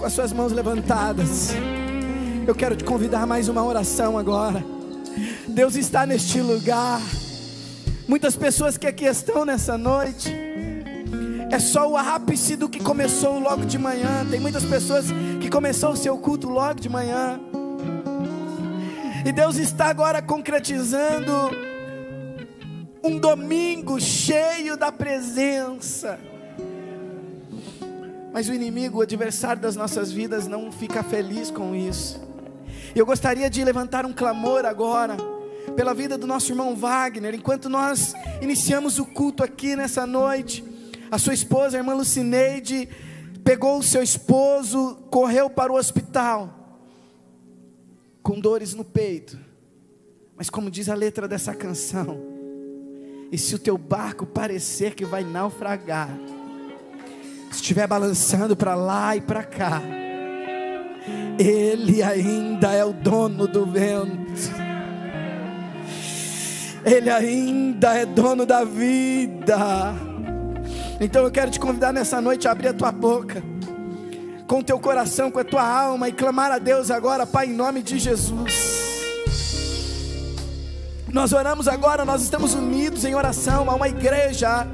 com as suas mãos levantadas, eu quero te convidar a mais uma oração agora. Deus está neste lugar. Muitas pessoas que aqui estão nessa noite, é só o ápice do que começou logo de manhã. Tem muitas pessoas que começou o seu culto logo de manhã, e Deus está agora concretizando um domingo cheio da presença. Mas o inimigo, o adversário das nossas vidas, não fica feliz com isso. Eu gostaria de levantar um clamor agora pela vida do nosso irmão Wagner. Enquanto nós iniciamos o culto aqui nessa noite, a sua esposa, a irmã Lucineide, pegou o seu esposo, correu para o hospital com dores no peito. Mas como diz a letra dessa canção: e se o teu barco parecer que vai naufragar, estiver balançando para lá e para cá, Ele ainda é o dono do vento, Ele ainda é dono da vida. Então eu quero te convidar nessa noite a abrir a tua boca, com o teu coração, com a tua alma, e clamar a Deus agora: Pai, em nome de Jesus. Nós oramos agora, nós estamos unidos em oração a uma igreja,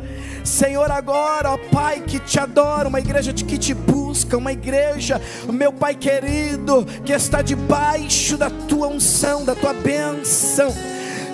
Senhor, agora, ó Pai, que te adora, uma igreja que te busca, uma igreja, meu Pai querido, que está debaixo da tua unção, da tua bênção,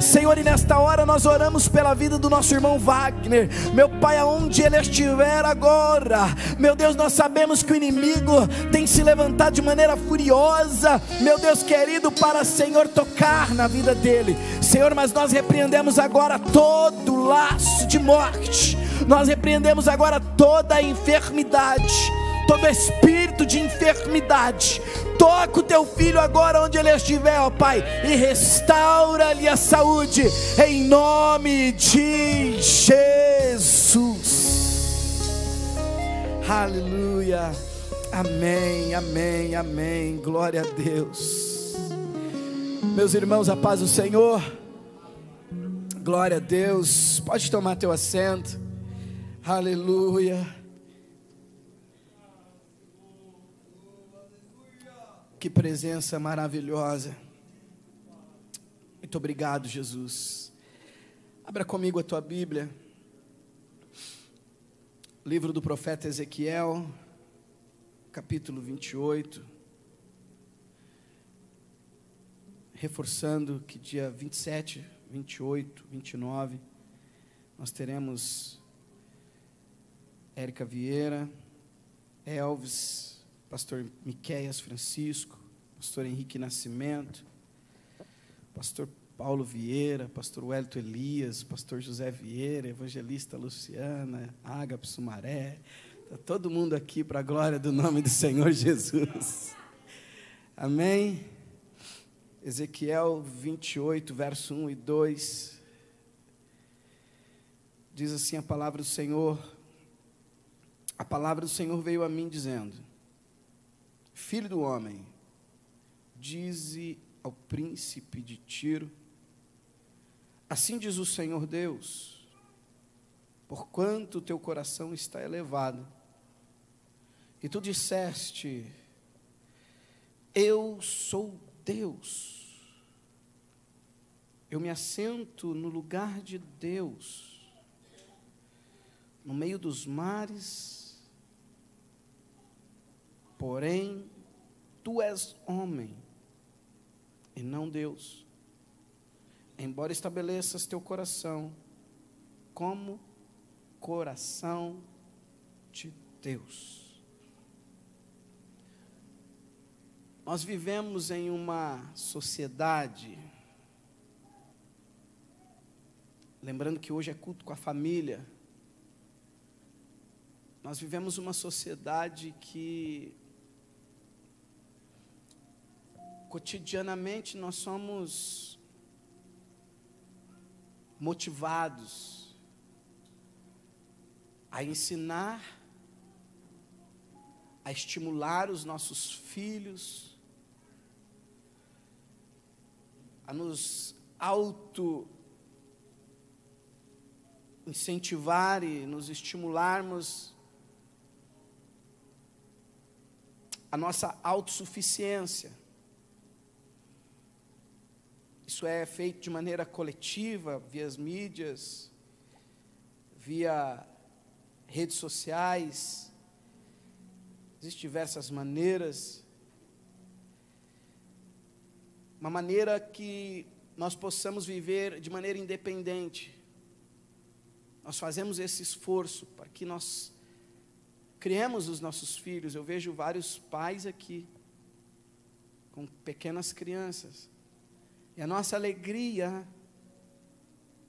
Senhor. E nesta hora nós oramos pela vida do nosso irmão Wagner, meu Pai, aonde ele estiver agora, meu Deus, nós sabemos que o inimigo tem se levantado de maneira furiosa, meu Deus querido, para, Senhor, tocar na vida dele, Senhor, mas nós repreendemos agora todo laço de morte, nós repreendemos agora toda a enfermidade, todo espírito de enfermidade. Toca o teu filho agora onde ele estiver, ó Pai, e restaura-lhe a saúde, em nome de Jesus. Aleluia, amém, amém, amém, glória a Deus. Meus irmãos, a paz do Senhor, glória a Deus. Pode tomar teu assento. Aleluia. Que presença maravilhosa. Muito obrigado, Jesus. Abra comigo a tua Bíblia, livro do profeta Ezequiel, capítulo 28. Reforçando que dia 27, 28, 29, nós teremos Érica Vieira, Elvis, pastor Miqueias Francisco, pastor Henrique Nascimento, pastor Paulo Vieira, pastor Wellington Elias, pastor José Vieira, evangelista Luciana, Ágape Sumaré, está todo mundo aqui para a glória do nome do Senhor Jesus, amém? Ezequiel 28, verso 1 e 2, diz assim a palavra do Senhor: a palavra do Senhor veio a mim dizendo: Filho do homem, dize ao príncipe de Tiro, assim diz o Senhor Deus, porquanto o teu coração está elevado, e tu disseste: eu sou Deus, eu me assento no lugar de Deus, no meio dos mares, porém, tu és homem, e não Deus, embora estabeleças teu coração como coração de Deus. Nós vivemos em uma sociedade, lembrando que hoje é culto com a família, nós vivemos uma sociedade que cotidianamente nós somos motivados a ensinar, a estimular os nossos filhos, a nos incentivar e nos estimularmos a nossa autossuficiência. Isso é feito de maneira coletiva, via as mídias, via redes sociais. Existem diversas maneiras. Uma maneira que nós possamos viver de maneira independente. Nós fazemos esse esforço para que nós criemos os nossos filhos. Eu vejo vários pais aqui, com pequenas crianças. E a nossa alegria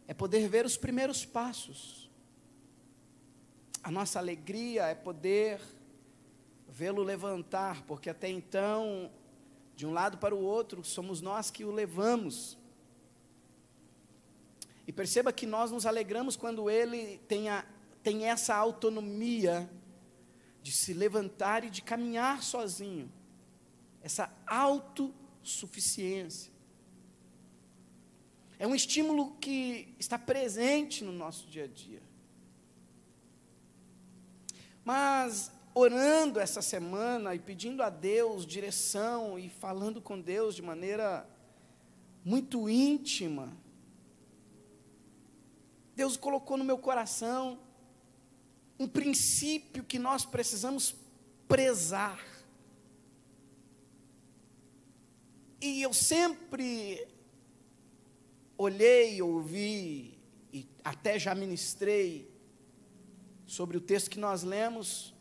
é poder ver os primeiros passos. A nossa alegria é poder vê-lo levantar, porque até então, de um lado para o outro, somos nós que o levamos. E perceba que nós nos alegramos quando ele tem essa autonomia de se levantar e de caminhar sozinho. Essa autossuficiência. É um estímulo que está presente no nosso dia a dia. Mas, orando essa semana e pedindo a Deus direção e falando com Deus de maneira muito íntima, Deus colocou no meu coração um princípio que nós precisamos prezar. E eu sempre olhei, ouvi e até já ministrei sobre o texto que nós lemos,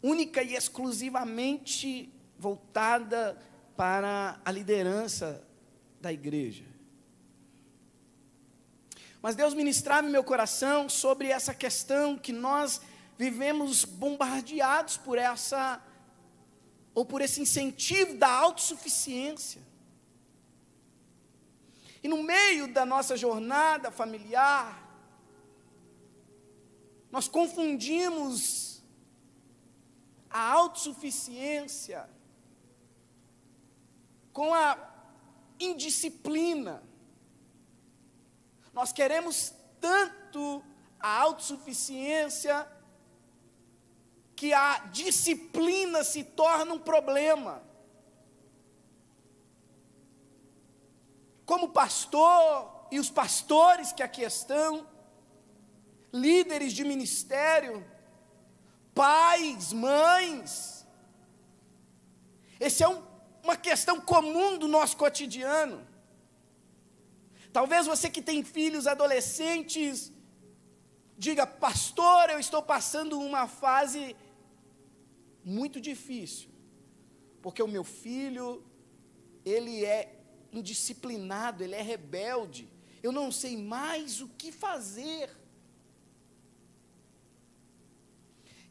única e exclusivamente voltada para a liderança da igreja. Mas Deus ministrava em meu coração sobre essa questão que nós vivemos bombardeados por por esse incentivo da autossuficiência. E no meio da nossa jornada familiar, nós confundimos a autossuficiência com a indisciplina. Nós queremos tanto a autossuficiência que a disciplina se torna um problema. Como pastor e os pastores que aqui estão, líderes de ministério, pais, mães, essa é uma questão comum do nosso cotidiano. Talvez você que tem filhos adolescentes, diga: pastor, eu estou passando uma fase muito difícil, porque o meu filho, ele é indisciplinado, ele é rebelde, eu não sei mais o que fazer.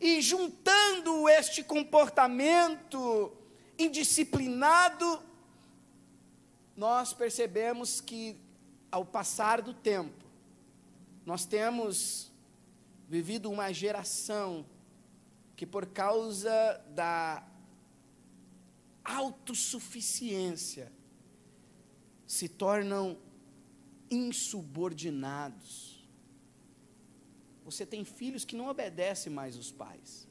E juntando este comportamento indisciplinado, nós percebemos que, ao passar do tempo, nós temos vivido uma geração que, por causa da autossuficiência, se tornam insubordinados. Você tem filhos que não obedecem mais os pais.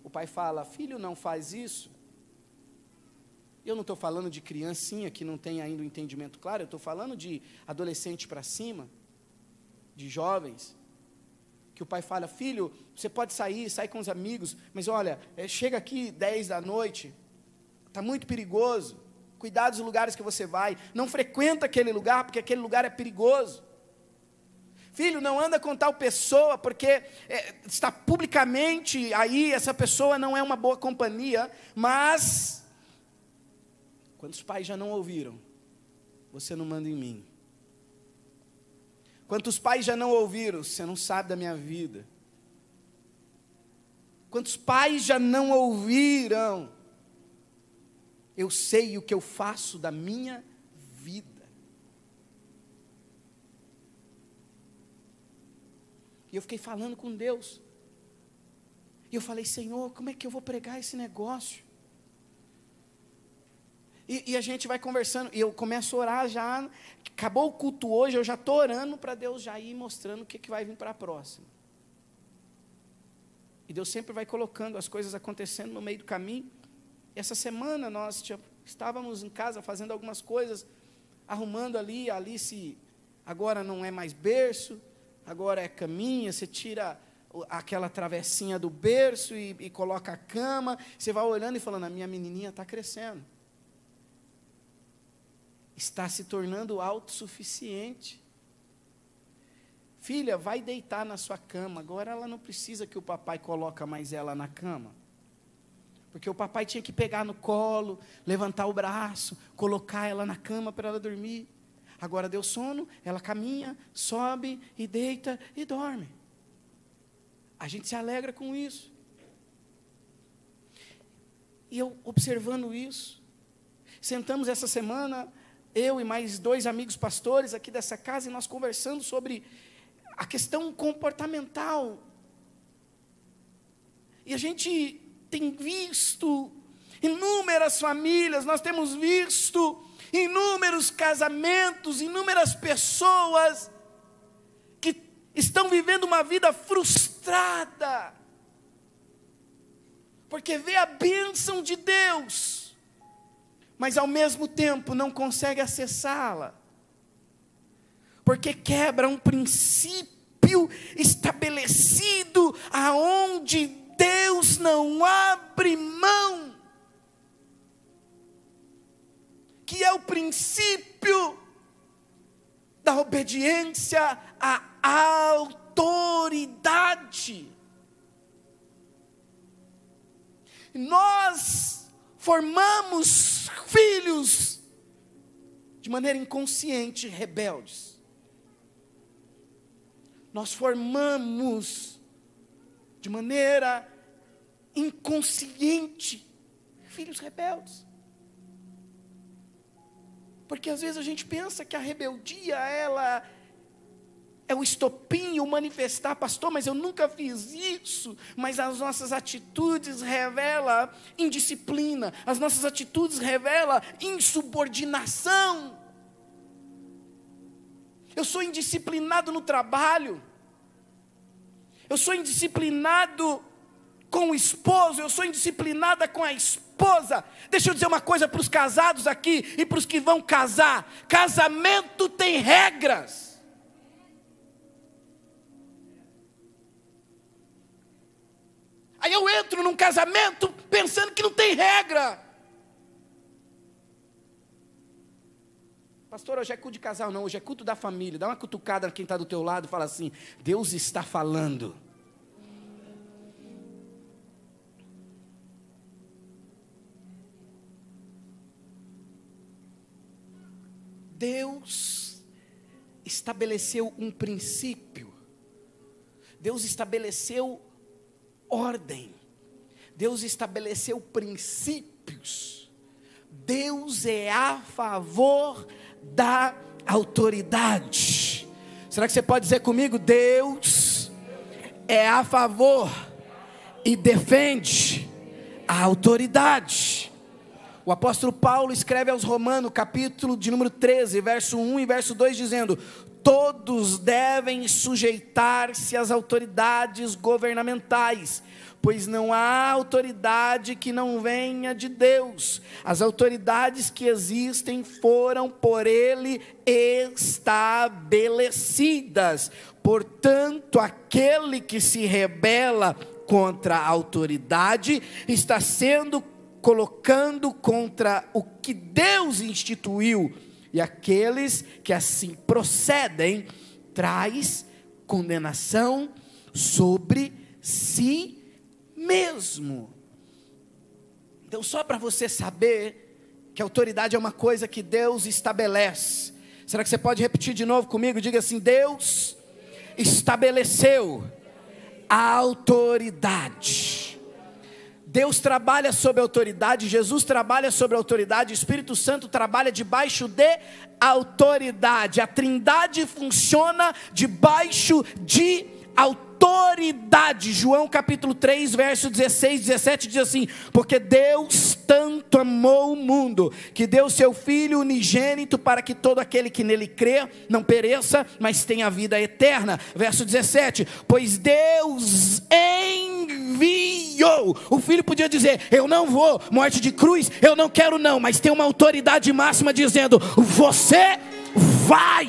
O pai fala: filho, não faz isso. Eu não estou falando de criancinha que não tem ainda o entendimento claro, eu estou falando de adolescente para cima, de jovens, que o pai fala: filho, você pode sair com os amigos, mas olha, chega aqui 10 da noite, está muito perigoso, cuidado dos lugares que você vai, não frequenta aquele lugar, porque aquele lugar é perigoso. Filho, não anda com tal pessoa, porque está publicamente aí, essa pessoa não é uma boa companhia. Mas quantos pais já não ouviram: você não manda em mim? Quantos pais já não ouviram: você não sabe da minha vida? Quantos pais já não ouviram: eu sei o que eu faço da minha vida? E eu fiquei falando com Deus, e eu falei: Senhor, como é que eu vou pregar esse negócio? E a gente vai conversando, e eu começo a orar já. Acabou o culto hoje, eu já estou orando para Deus já ir mostrando o que vai vir para a próxima. E Deus sempre vai colocando as coisas acontecendo no meio do caminho. Essa semana nós estávamos em casa fazendo algumas coisas, arrumando ali, a Alice agora não é mais berço, agora é caminha, você tira aquela travessinha do berço e coloca a cama, você vai olhando e falando, a minha menininha está crescendo. Está se tornando autossuficiente. Filha, vai deitar na sua cama. Agora ela não precisa que o papai coloque mais ela na cama. Porque o papai tinha que pegar no colo, levantar o braço, colocar ela na cama para ela dormir. Agora deu sono, ela caminha, sobe e deita e dorme. A gente se alegra com isso. E eu observando isso, sentamos essa semana, eu e mais 2 amigos pastores aqui dessa casa, e nós conversando sobre a questão comportamental. E a gente tem visto inúmeras famílias, nós temos visto inúmeros casamentos, inúmeras pessoas que estão vivendo uma vida frustrada, porque vê a bênção de Deus, mas ao mesmo tempo não consegue acessá-la, porque quebra um princípio estabelecido, aonde Deus não abre mão, que é o princípio da obediência à autoridade. Nós formamos filhos de maneira inconsciente, rebeldes. Nós formamos de maneira inconsciente filhos rebeldes. Porque às vezes a gente pensa que a rebeldia, ela é o estopim, o manifestar, pastor, mas eu nunca fiz isso. Mas as nossas atitudes revelam indisciplina, as nossas atitudes revelam insubordinação. Eu sou indisciplinado no trabalho, eu sou indisciplinado com o esposo, eu sou indisciplinada com a esposa. Deixa eu dizer uma coisa para os casados aqui e para os que vão casar: casamento tem regras. Aí eu entro num casamento pensando que não tem regra. Pastor, hoje é culto de casal. Não, hoje é culto da família. Dá uma cutucada a quem está do teu lado e fala assim: Deus está falando. Deus estabeleceu um princípio. Deus estabeleceu ordem. Deus estabeleceu princípios. Deus é a favor da autoridade. Será que você pode dizer comigo? Deus é a favor e defende a autoridade. O apóstolo Paulo escreve aos Romanos, capítulo de número 13, verso 1 e verso 2, dizendo: todos devem sujeitar-se às autoridades governamentais, pois não há autoridade que não venha de Deus. As autoridades que existem foram por Ele estabelecidas. Portanto, aquele que se rebela contra a autoridade está sendo colocando contra o que Deus instituiu, e aqueles que assim procedem traz condenação sobre si mesmo. Então, só para você saber que a autoridade é uma coisa que Deus estabelece. Será que você pode repetir de novo comigo? Diga assim: Deus estabeleceu a autoridade. Deus trabalha sobre a autoridade, Jesus trabalha sobre a autoridade, o Espírito Santo trabalha debaixo de autoridade. A Trindade funciona debaixo de autoridade. João capítulo 3, verso 16, 17 diz assim: porque Deus tanto amou o mundo, que deu seu Filho unigênito, para que todo aquele que nele crê não pereça, mas tenha vida eterna. Verso 17: pois Deus enviou enviou. O filho podia dizer: eu não vou, morte de cruz, eu não quero não. Mas tem uma autoridade máxima dizendo: você vai.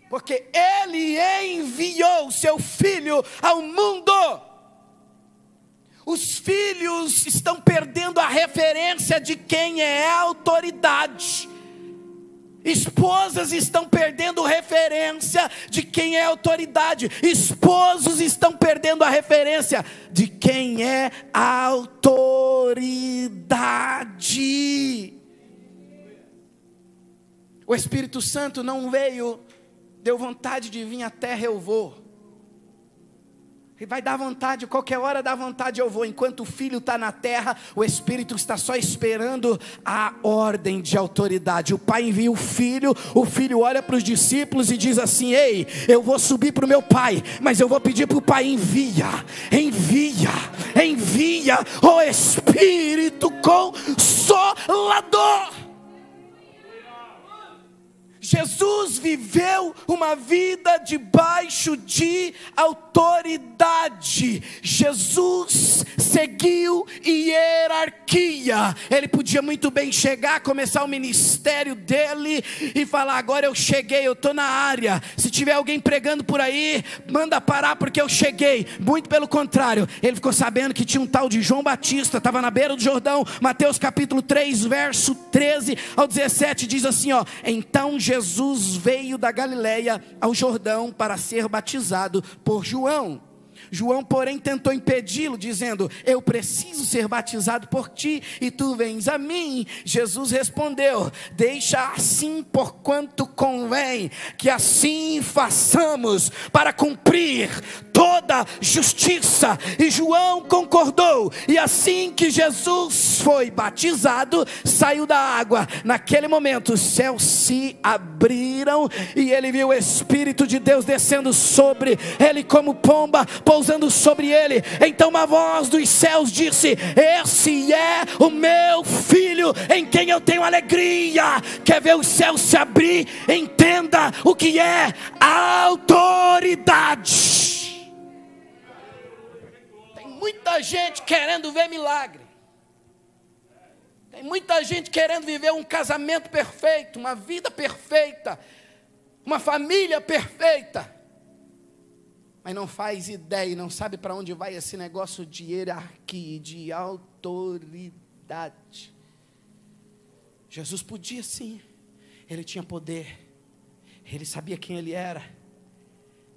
Porque ele enviou o seu filho ao mundo. Os filhos estão perdendo a referência de quem é a autoridade. Esposas estão perdendo referência de quem é a autoridade. Esposos estão perdendo a referência de quem é a autoridade. O Espírito Santo não veio, deu vontade de vir à terra, eu vou. E vai dar vontade, qualquer hora dá vontade, eu vou. Enquanto o filho está na terra, o Espírito está só esperando a ordem de autoridade. O pai envia o filho olha para os discípulos e diz assim: ei, eu vou subir para o meu pai, mas eu vou pedir para o pai: envia o Espírito Consolador. Jesus viveu uma vida debaixo de autoridade. Jesus seguiu hierarquia. Ele podia muito bem chegar, começar o ministério dele e falar: agora eu cheguei, eu estou na área. Se tiver alguém pregando por aí, manda parar porque eu cheguei. Muito pelo contrário, ele ficou sabendo que tinha um tal de João Batista, estava na beira do Jordão. Mateus capítulo 3, verso 13 ao 17 diz assim, ó: então Jesus veio da Galileia ao Jordão para ser batizado por João. João, porém, tentou impedi-lo, dizendo: eu preciso ser batizado por ti, e tu vens a mim. Jesus respondeu: deixa assim, porquanto convém que assim façamos, para cumprir toda justiça. E João concordou, e assim que Jesus foi batizado, saiu da água. Naquele momento os céus se abriram, e ele viu o Espírito de Deus descendo sobre ele como pomba, pousando sobre ele. Então uma voz dos céus disse: esse é o meu filho, em quem eu tenho alegria. Quer ver os céus se abrir? Entenda o que é autoridade. Tem muita gente querendo ver milagre. Tem muita gente querendo viver um casamento perfeito, uma vida perfeita, uma família perfeita, mas não faz ideia, não sabe para onde vai esse negócio de hierarquia, de autoridade. Jesus podia sim, ele tinha poder, ele sabia quem ele era,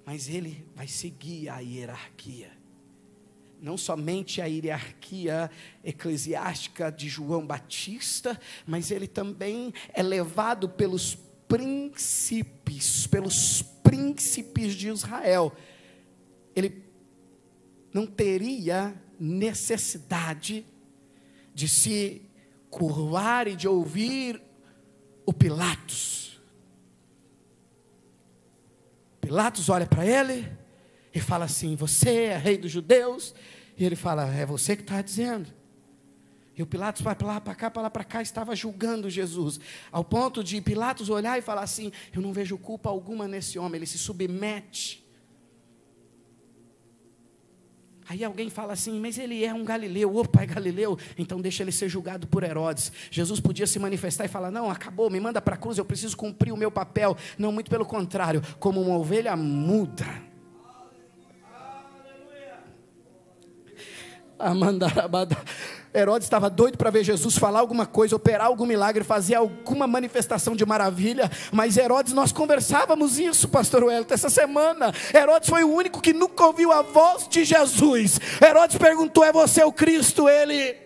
mas ele vai seguir a hierarquia. Não somente a hierarquia eclesiástica de João Batista, mas ele também é levado pelos príncipes de Israel. Ele não teria necessidade de se curvar e de ouvir o Pilatos. Pilatos olha para ele e fala assim: você é rei dos judeus? E ele fala: é você que está dizendo. E o Pilatos vai para lá, para cá, para lá, para cá, estava julgando Jesus, ao ponto de Pilatos olhar e falar assim: eu não vejo culpa alguma nesse homem. Ele se submete. Aí alguém fala assim: mas ele é um galileu. Opa, é galileu? Então deixa ele ser julgado por Herodes. Jesus podia se manifestar e falar: não, acabou, me manda para a cruz, eu preciso cumprir o meu papel. Não, muito pelo contrário, como uma ovelha muda. Herodes estava doido para ver Jesus falar alguma coisa, operar algum milagre, fazer alguma manifestação de maravilha. Mas Herodes, nós conversávamos isso, pastor Wellington, essa semana. Herodes foi o único que nunca ouviu a voz de Jesus. Herodes perguntou: é você o Cristo? Ele: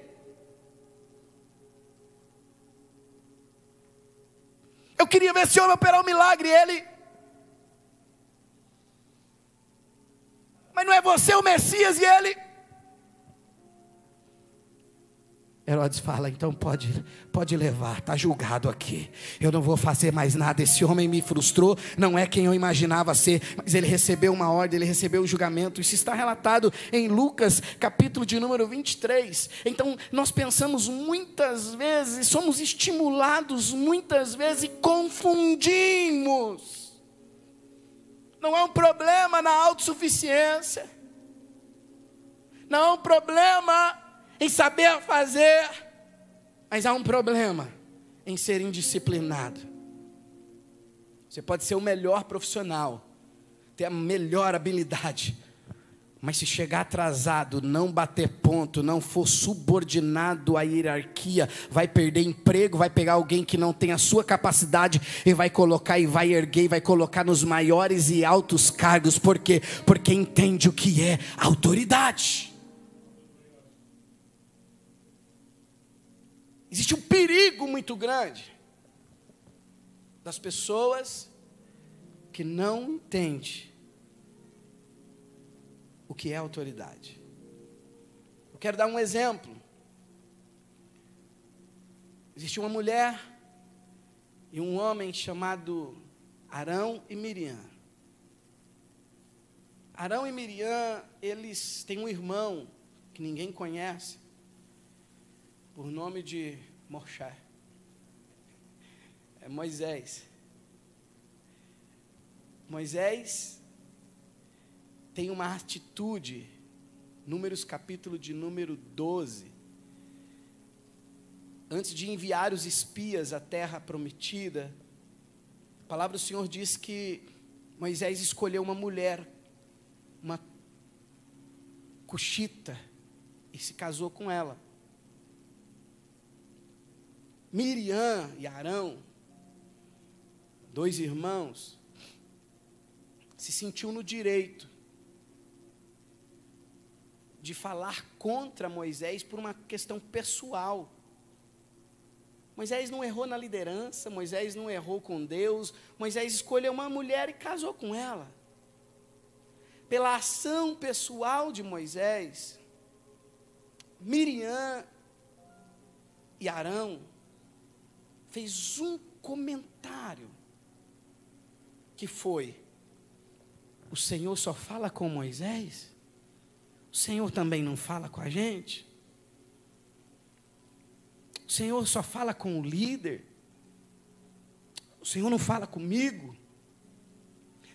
eu queria ver esse homem operar um milagre. Ele: mas não é você o Messias? E ele: Herodes fala: então pode levar, está julgado aqui. Eu não vou fazer mais nada. Esse homem me frustrou, não é quem eu imaginava ser, mas ele recebeu uma ordem, ele recebeu um julgamento. Isso está relatado em Lucas, capítulo de número 23. Então nós pensamos muitas vezes, somos estimulados muitas vezes e confundimos Não há um problema na autossuficiência. Não há um problema em saber fazer. Mas há um problema em ser indisciplinado. Você pode ser o melhor profissional, ter a melhor habilidade, mas se chegar atrasado, não bater ponto, não for subordinado à hierarquia, vai perder emprego, vai pegar alguém que não tem a sua capacidade e vai colocar e vai erguer e vai colocar nos maiores e altos cargos. Por quê? Porque entende o que é autoridade. Existe um perigo muito grande das pessoas que não entendem o que é autoridade. Eu quero dar um exemplo. Existe uma mulher e um homem chamado Arão e Miriam. Arão e Miriam, eles têm um irmão que ninguém conhece, por nome de Moshé. É Moisés. Moisés tem uma atitude, Números capítulo de número 12, antes de enviar os espias à terra prometida, a palavra do Senhor diz que Moisés escolheu uma mulher, uma cuxita, e se casou com ela. Miriam e Arão, dois irmãos, se sentiu no direito de falar contra Moisés por uma questão pessoal. Moisés não errou na liderança, Moisés não errou com Deus, Moisés escolheu uma mulher e casou com ela. Pela ação pessoal de Moisés, Miriam e Arão fez um comentário que foi: o Senhor só fala com Moisés? O Senhor também não fala com a gente? O Senhor só fala com o líder? O Senhor não fala comigo?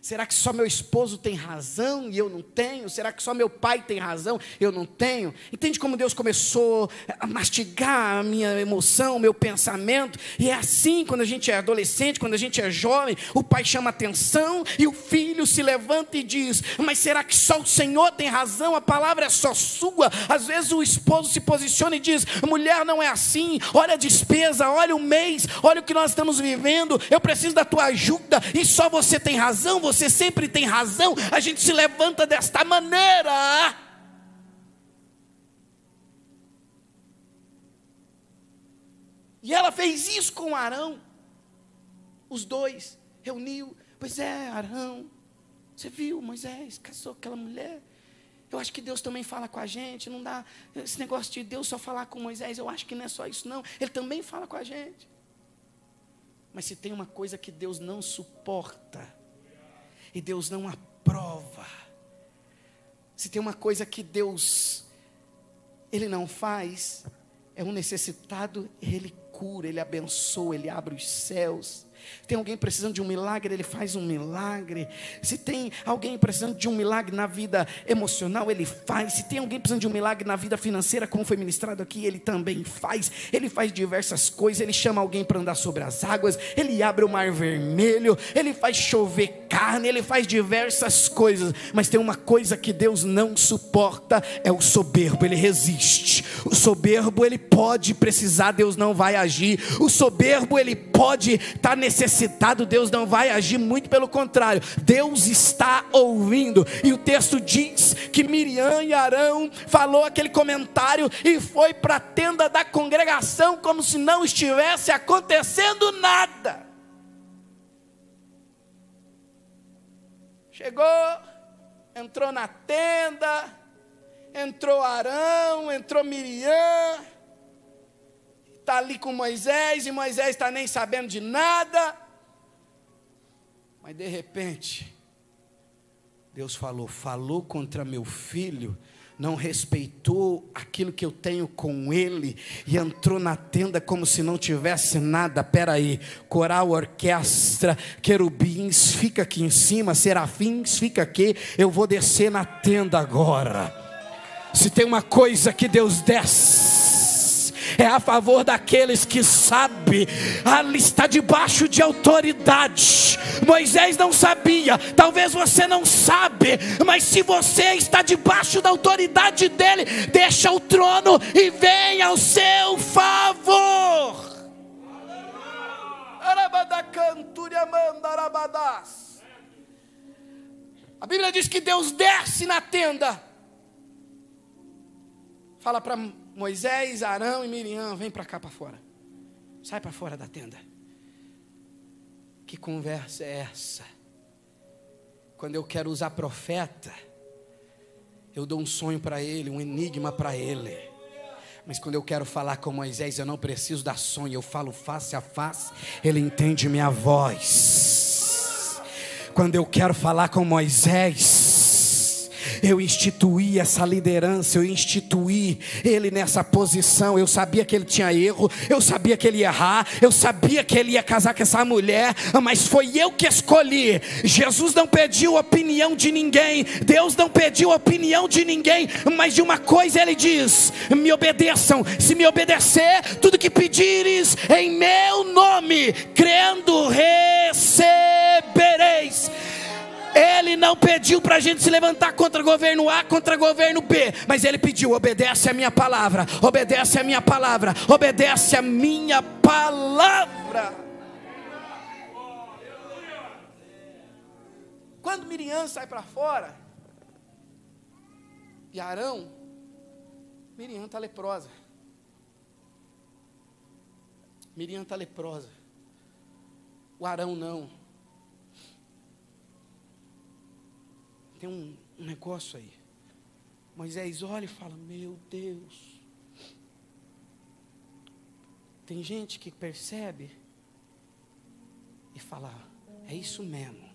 Será que só meu esposo tem razão e eu não tenho? Será que só meu pai tem razão e eu não tenho? Entende como Deus começou a mastigar a minha emoção, o meu pensamento? E é assim quando a gente é adolescente, quando a gente é jovem, o pai chama atenção e o filho se levanta e diz: mas será que só o Senhor tem razão? A palavra é só sua. Às vezes o esposo se posiciona e diz: mulher, não é assim, olha a despesa, olha o mês, olha o que nós estamos vivendo, eu preciso da tua ajuda e só você tem razão, você sempre tem razão. A gente se levanta desta maneira. E ela fez isso com Arão. Os dois reuniu. Pois é, Arão, você viu, Moisés casou com aquela mulher. Eu acho que Deus também fala com a gente. Não dá esse negócio de Deus só falar com Moisés. Eu acho que não é só isso não, Ele também fala com a gente. Mas se tem uma coisa que Deus não suporta e Deus não aprova, se tem uma coisa que Deus, Ele não faz, é um necessitado, Ele cura, Ele abençoa, Ele abre os céus. Tem alguém precisando de um milagre, Ele faz um milagre. Se tem alguém precisando de um milagre na vida emocional, Ele faz. Se tem alguém precisando de um milagre na vida financeira, como foi ministrado aqui, Ele também faz. Ele faz diversas coisas. Ele chama alguém para andar sobre as águas, Ele abre o mar vermelho, Ele faz chover carne, Ele faz diversas coisas. Mas tem uma coisa que Deus não suporta, é o soberbo. Ele resiste. O soberbo, ele pode precisar, Deus não vai agir. O soberbo, ele pode estar necessitado, Deus não vai agir. Muito pelo contrário, Deus está ouvindo. E o texto diz que Miriam e Arão falou aquele comentário e foi para a tenda da congregação como se não estivesse acontecendo nada. Chegou, entrou na tenda, entrou Arão, entrou Miriam, está ali com Moisés, e Moisés está nem sabendo de nada. Mas de repente, Deus falou contra meu filho, não respeitou aquilo que eu tenho com ele, e entrou na tenda como se não tivesse nada. Peraí, coral, orquestra, querubins, fica aqui em cima, serafins, fica aqui, eu vou descer na tenda agora. Se tem uma coisa que Deus desce, é a favor daqueles que sabem, ali está debaixo de autoridade. Moisés não sabia, talvez você não sabe, mas se você está debaixo da autoridade dele, deixa o trono e vem ao seu favor. A Bíblia diz que Deus desce na tenda, fala para Moisés, Arão e Miriam: vem para cá para fora, sai para fora da tenda. Que conversa é essa? Quando eu quero usar profeta, eu dou um sonho para ele, um enigma para ele. Mas quando eu quero falar com Moisés, eu não preciso dar sonho, eu falo face a face, ele entende minha voz. Quando eu quero falar com Moisés, eu instituí essa liderança, eu instituí ele nessa posição. Eu sabia que ele tinha erro, eu sabia que ele ia errar, eu sabia que ele ia casar com essa mulher, mas foi eu que escolhi. Jesus não pediu opinião de ninguém, Deus não pediu opinião de ninguém, mas de uma coisa ele diz: me obedeçam. Se me obedecer, tudo que pedires em meu nome, crendo, recebereis. Ele não pediu para a gente se levantar contra governo A, contra governo B, mas ele pediu: obedece a minha palavra, obedece a minha palavra, obedece a minha palavra. Quando Miriam sai para fora, e Arão, Miriam está leprosa. Miriam está leprosa, o Arão não. Tem um negócio aí. Moisés olha e fala: meu Deus. Tem gente que percebe e fala: é isso mesmo,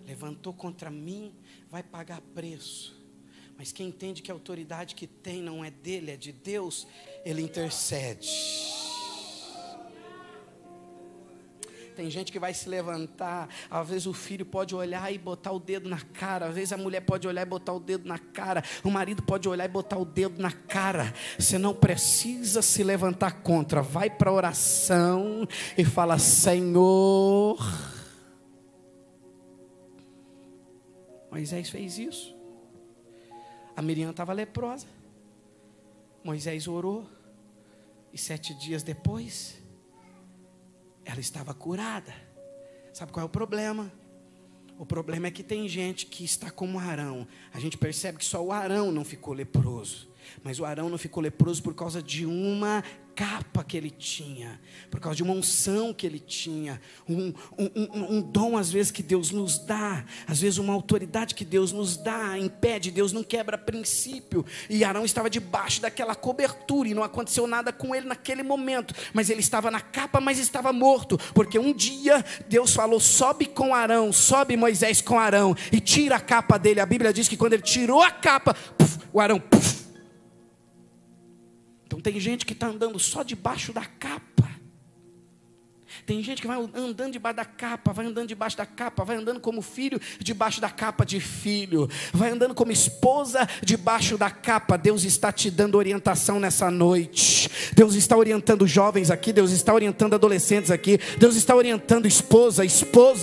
levantou contra mim, vai pagar preço. Mas quem entende que a autoridade que tem não é dele, é de Deus, ele intercede. Tem gente que vai se levantar, às vezes o filho pode olhar e botar o dedo na cara, às vezes a mulher pode olhar e botar o dedo na cara, o marido pode olhar e botar o dedo na cara. Você não precisa se levantar contra, vai para a oração e fala: Senhor. Moisés fez isso. A Miriam estava leprosa, Moisés orou, e 7 dias depois ela estava curada. Sabe qual é o problema? O problema é que tem gente que está como Arão. A gente percebe que só o Arão não ficou leproso, mas o Arão não ficou leproso por causa de uma capa que ele tinha, por causa de uma unção que ele tinha, um dom às vezes que Deus nos dá, às vezes uma autoridade que Deus nos dá, impede, Deus não quebra princípio, e Arão estava debaixo daquela cobertura, e não aconteceu nada com ele naquele momento, mas ele estava na capa, mas estava morto, porque um dia Deus falou: sobe com Arão, sobe Moisés com Arão, e tira a capa dele. A Bíblia diz que quando ele tirou a capa, o Arão, Então tem gente que está andando só debaixo da capa. Tem gente que vai andando debaixo da capa, vai andando debaixo da capa, vai andando como filho debaixo da capa de filho, vai andando como esposa debaixo da capa. Deus está te dando orientação nessa noite. Deus está orientando jovens aqui, Deus está orientando adolescentes aqui, Deus está orientando esposa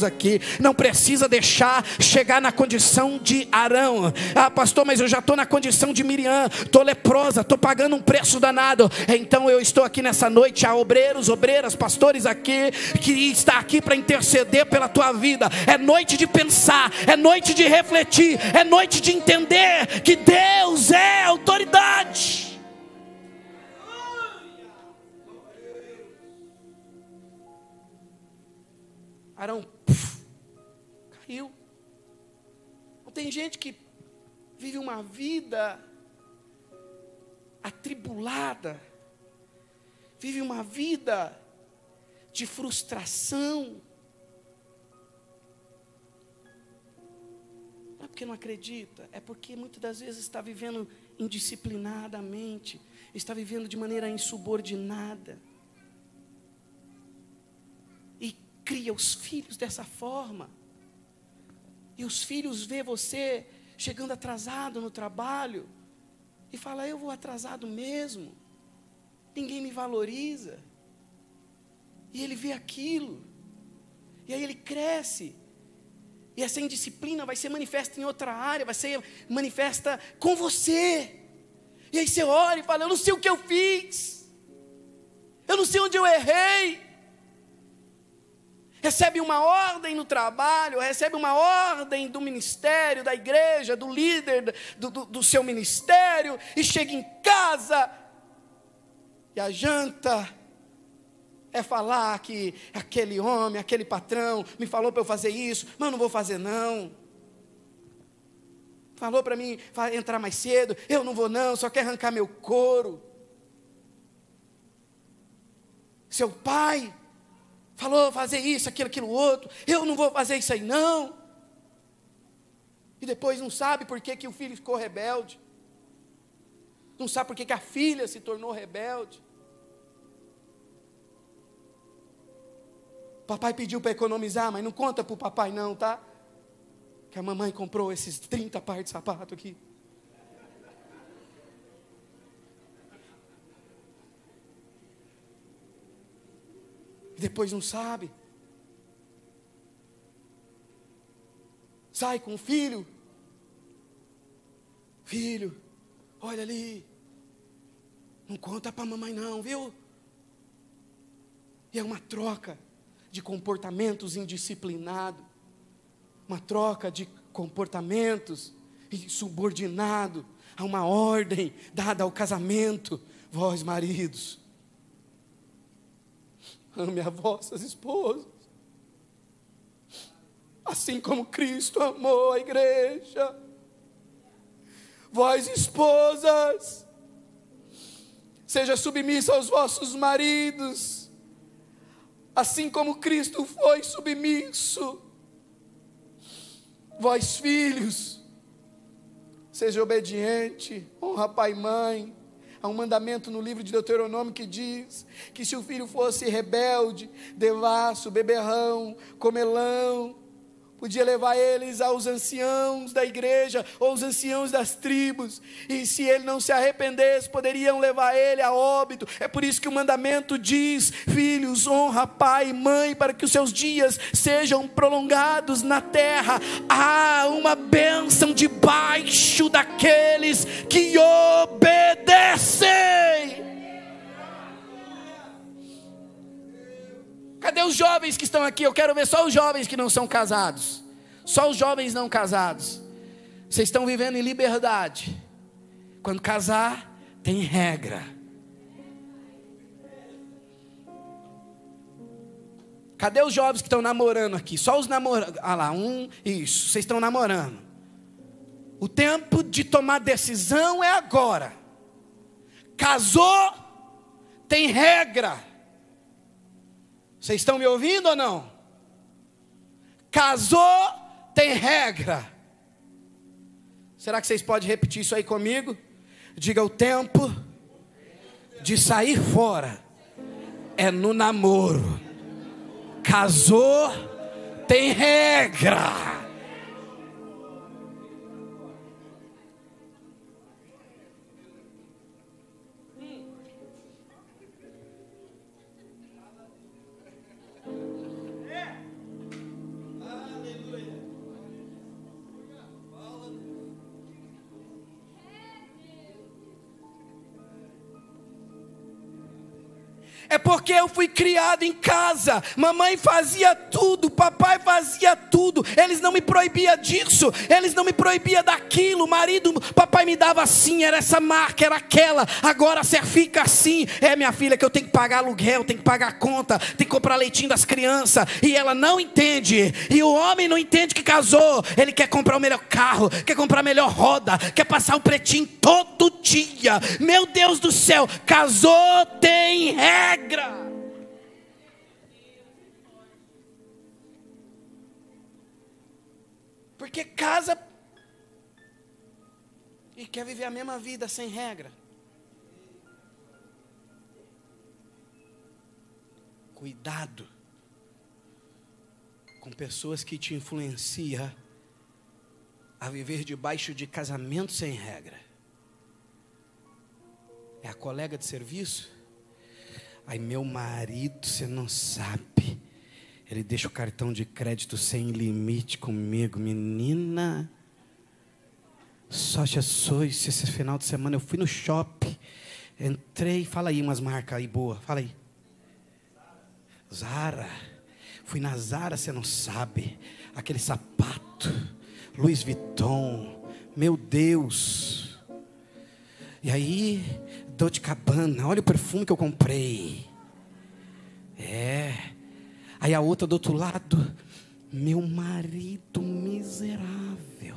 aqui. Não precisa deixar chegar na condição de Arão. Ah, pastor, mas eu já estou na condição de Miriam, estou leprosa, estou pagando um preço danado. Então eu estou aqui nessa noite, há obreiros, obreiras, pastores aqui, que está aqui para interceder pela tua vida. É noite de pensar, é noite de refletir, é noite de entender que Deus é autoridade. Arão caiu. Não tem gente que vive uma vida atribulada, vive uma vida de frustração. Não é porque não acredita, é porque muitas das vezes está vivendo indisciplinadamente, está vivendo de maneira insubordinada. E cria os filhos dessa forma. E os filhos vê você chegando atrasado no trabalho e fala: eu vou atrasado mesmo, ninguém me valoriza. E ele vê aquilo, e aí ele cresce, e essa indisciplina vai ser manifesta em outra área, vai ser manifesta com você. E aí você olha e fala: eu não sei o que eu fiz, eu não sei onde eu errei. Recebe uma ordem no trabalho, recebe uma ordem do ministério, da igreja, do líder do seu ministério, e chega em casa, e a janta é falar que aquele homem, aquele patrão, me falou para eu fazer isso, mas eu não vou fazer não. Falou para mim entrar mais cedo, eu não vou não, só quer arrancar meu couro. Seu pai falou fazer isso, aquilo outro, eu não vou fazer isso aí não. E depois não sabe por que o filho ficou rebelde. Não sabe por que a filha se tornou rebelde. Papai pediu para economizar, mas não conta para o papai não, tá? Que a mamãe comprou esses 30 pares de sapato aqui. E depois não sabe. Sai com o filho. Filho, olha ali. Não conta para a mamãe não, viu? E é uma troca de comportamentos indisciplinados. Uma troca de comportamentos insubordinados a uma ordem dada ao casamento. Vós, maridos, ame as vossas esposas, assim como Cristo amou a igreja. Vós, esposas, seja submissa aos vossos maridos, assim como Cristo foi submisso. Vós, filhos, seja obediente, honra pai e mãe. Há um mandamento no livro de Deuteronômio que diz que se o filho fosse rebelde, devasso, beberrão, comelão, podia levar eles aos anciãos da igreja, ou os anciãos das tribos, e se ele não se arrependesse, poderiam levar ele a óbito. É por isso que o mandamento diz: filhos, honra pai e mãe, para que os seus dias sejam prolongados na terra. Há uma bênção debaixo daqueles que obedecem. Cadê os jovens que estão aqui? Eu quero ver só os jovens que não são casados. Só os jovens não casados. Vocês estão vivendo em liberdade. Quando casar, tem regra. Cadê os jovens que estão namorando aqui? Só os namorados. Ah lá, isso. Vocês estão namorando. O tempo de tomar decisão é agora. Casou, tem regra. Vocês estão me ouvindo ou não? Casou, tem regra. Será que vocês podem repetir isso aí comigo? Diga: o tempo de sair fora é no namoro. Casou, tem regra. É porque eu fui criado em casa. Mamãe fazia tudo, papai fazia tudo. Eles não me proibiam disso, eles não me proibiam daquilo. Marido, papai me dava assim, era essa marca, era aquela. Agora você fica assim. É, minha filha, que eu tenho que pagar aluguel, tenho que pagar conta, tenho que comprar leitinho das crianças. E ela não entende. E o homem não entende que casou. Ele quer comprar o melhor carro, quer comprar a melhor roda, quer passar o pretinho todo dia. Meu Deus do céu, casou, tem regra. Porque casa e quer viver a mesma vida sem regra. Cuidado com pessoas que te influenciam a viver debaixo de casamento sem regra. É a colega de serviço? Aí meu marido, você não sabe, ele deixa o cartão de crédito sem limite comigo. Menina, só Jesus, esse final de semana eu fui no shopping, entrei, fala aí umas marcas aí boas, fala aí. Zara, fui na Zara, você não sabe, aquele sapato, Louis Vuitton, meu Deus. E aí, Dolce & Gabbana, olha o perfume que eu comprei. Aí a outra do outro lado, meu marido miserável.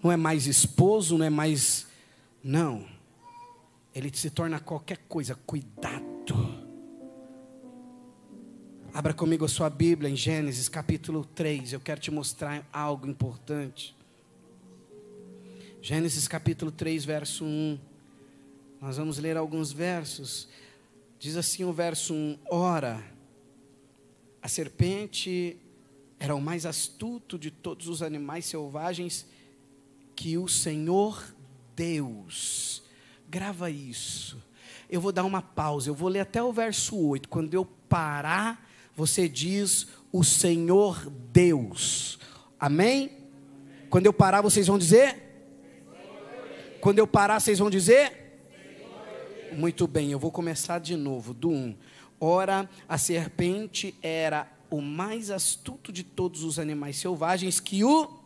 Não é mais esposo, não é mais... Não. Ele se torna qualquer coisa. Cuidado. Abra comigo a sua Bíblia em Gênesis capítulo 3. Eu quero te mostrar algo importante. Gênesis capítulo 3, verso 1. Nós vamos ler alguns versos. Diz assim o verso 1. Ora, a serpente era o mais astuto de todos os animais selvagens que o Senhor Deus. Grava isso. Eu vou dar uma pausa. Eu vou ler até o verso 8. Quando eu parar, você diz o Senhor Deus. Amém? Quando eu parar, vocês vão dizer? Quando eu parar, vocês vão dizer? Muito bem, eu vou começar de novo, do 1. Ora, a serpente era o mais astuto de todos os animais selvagens que o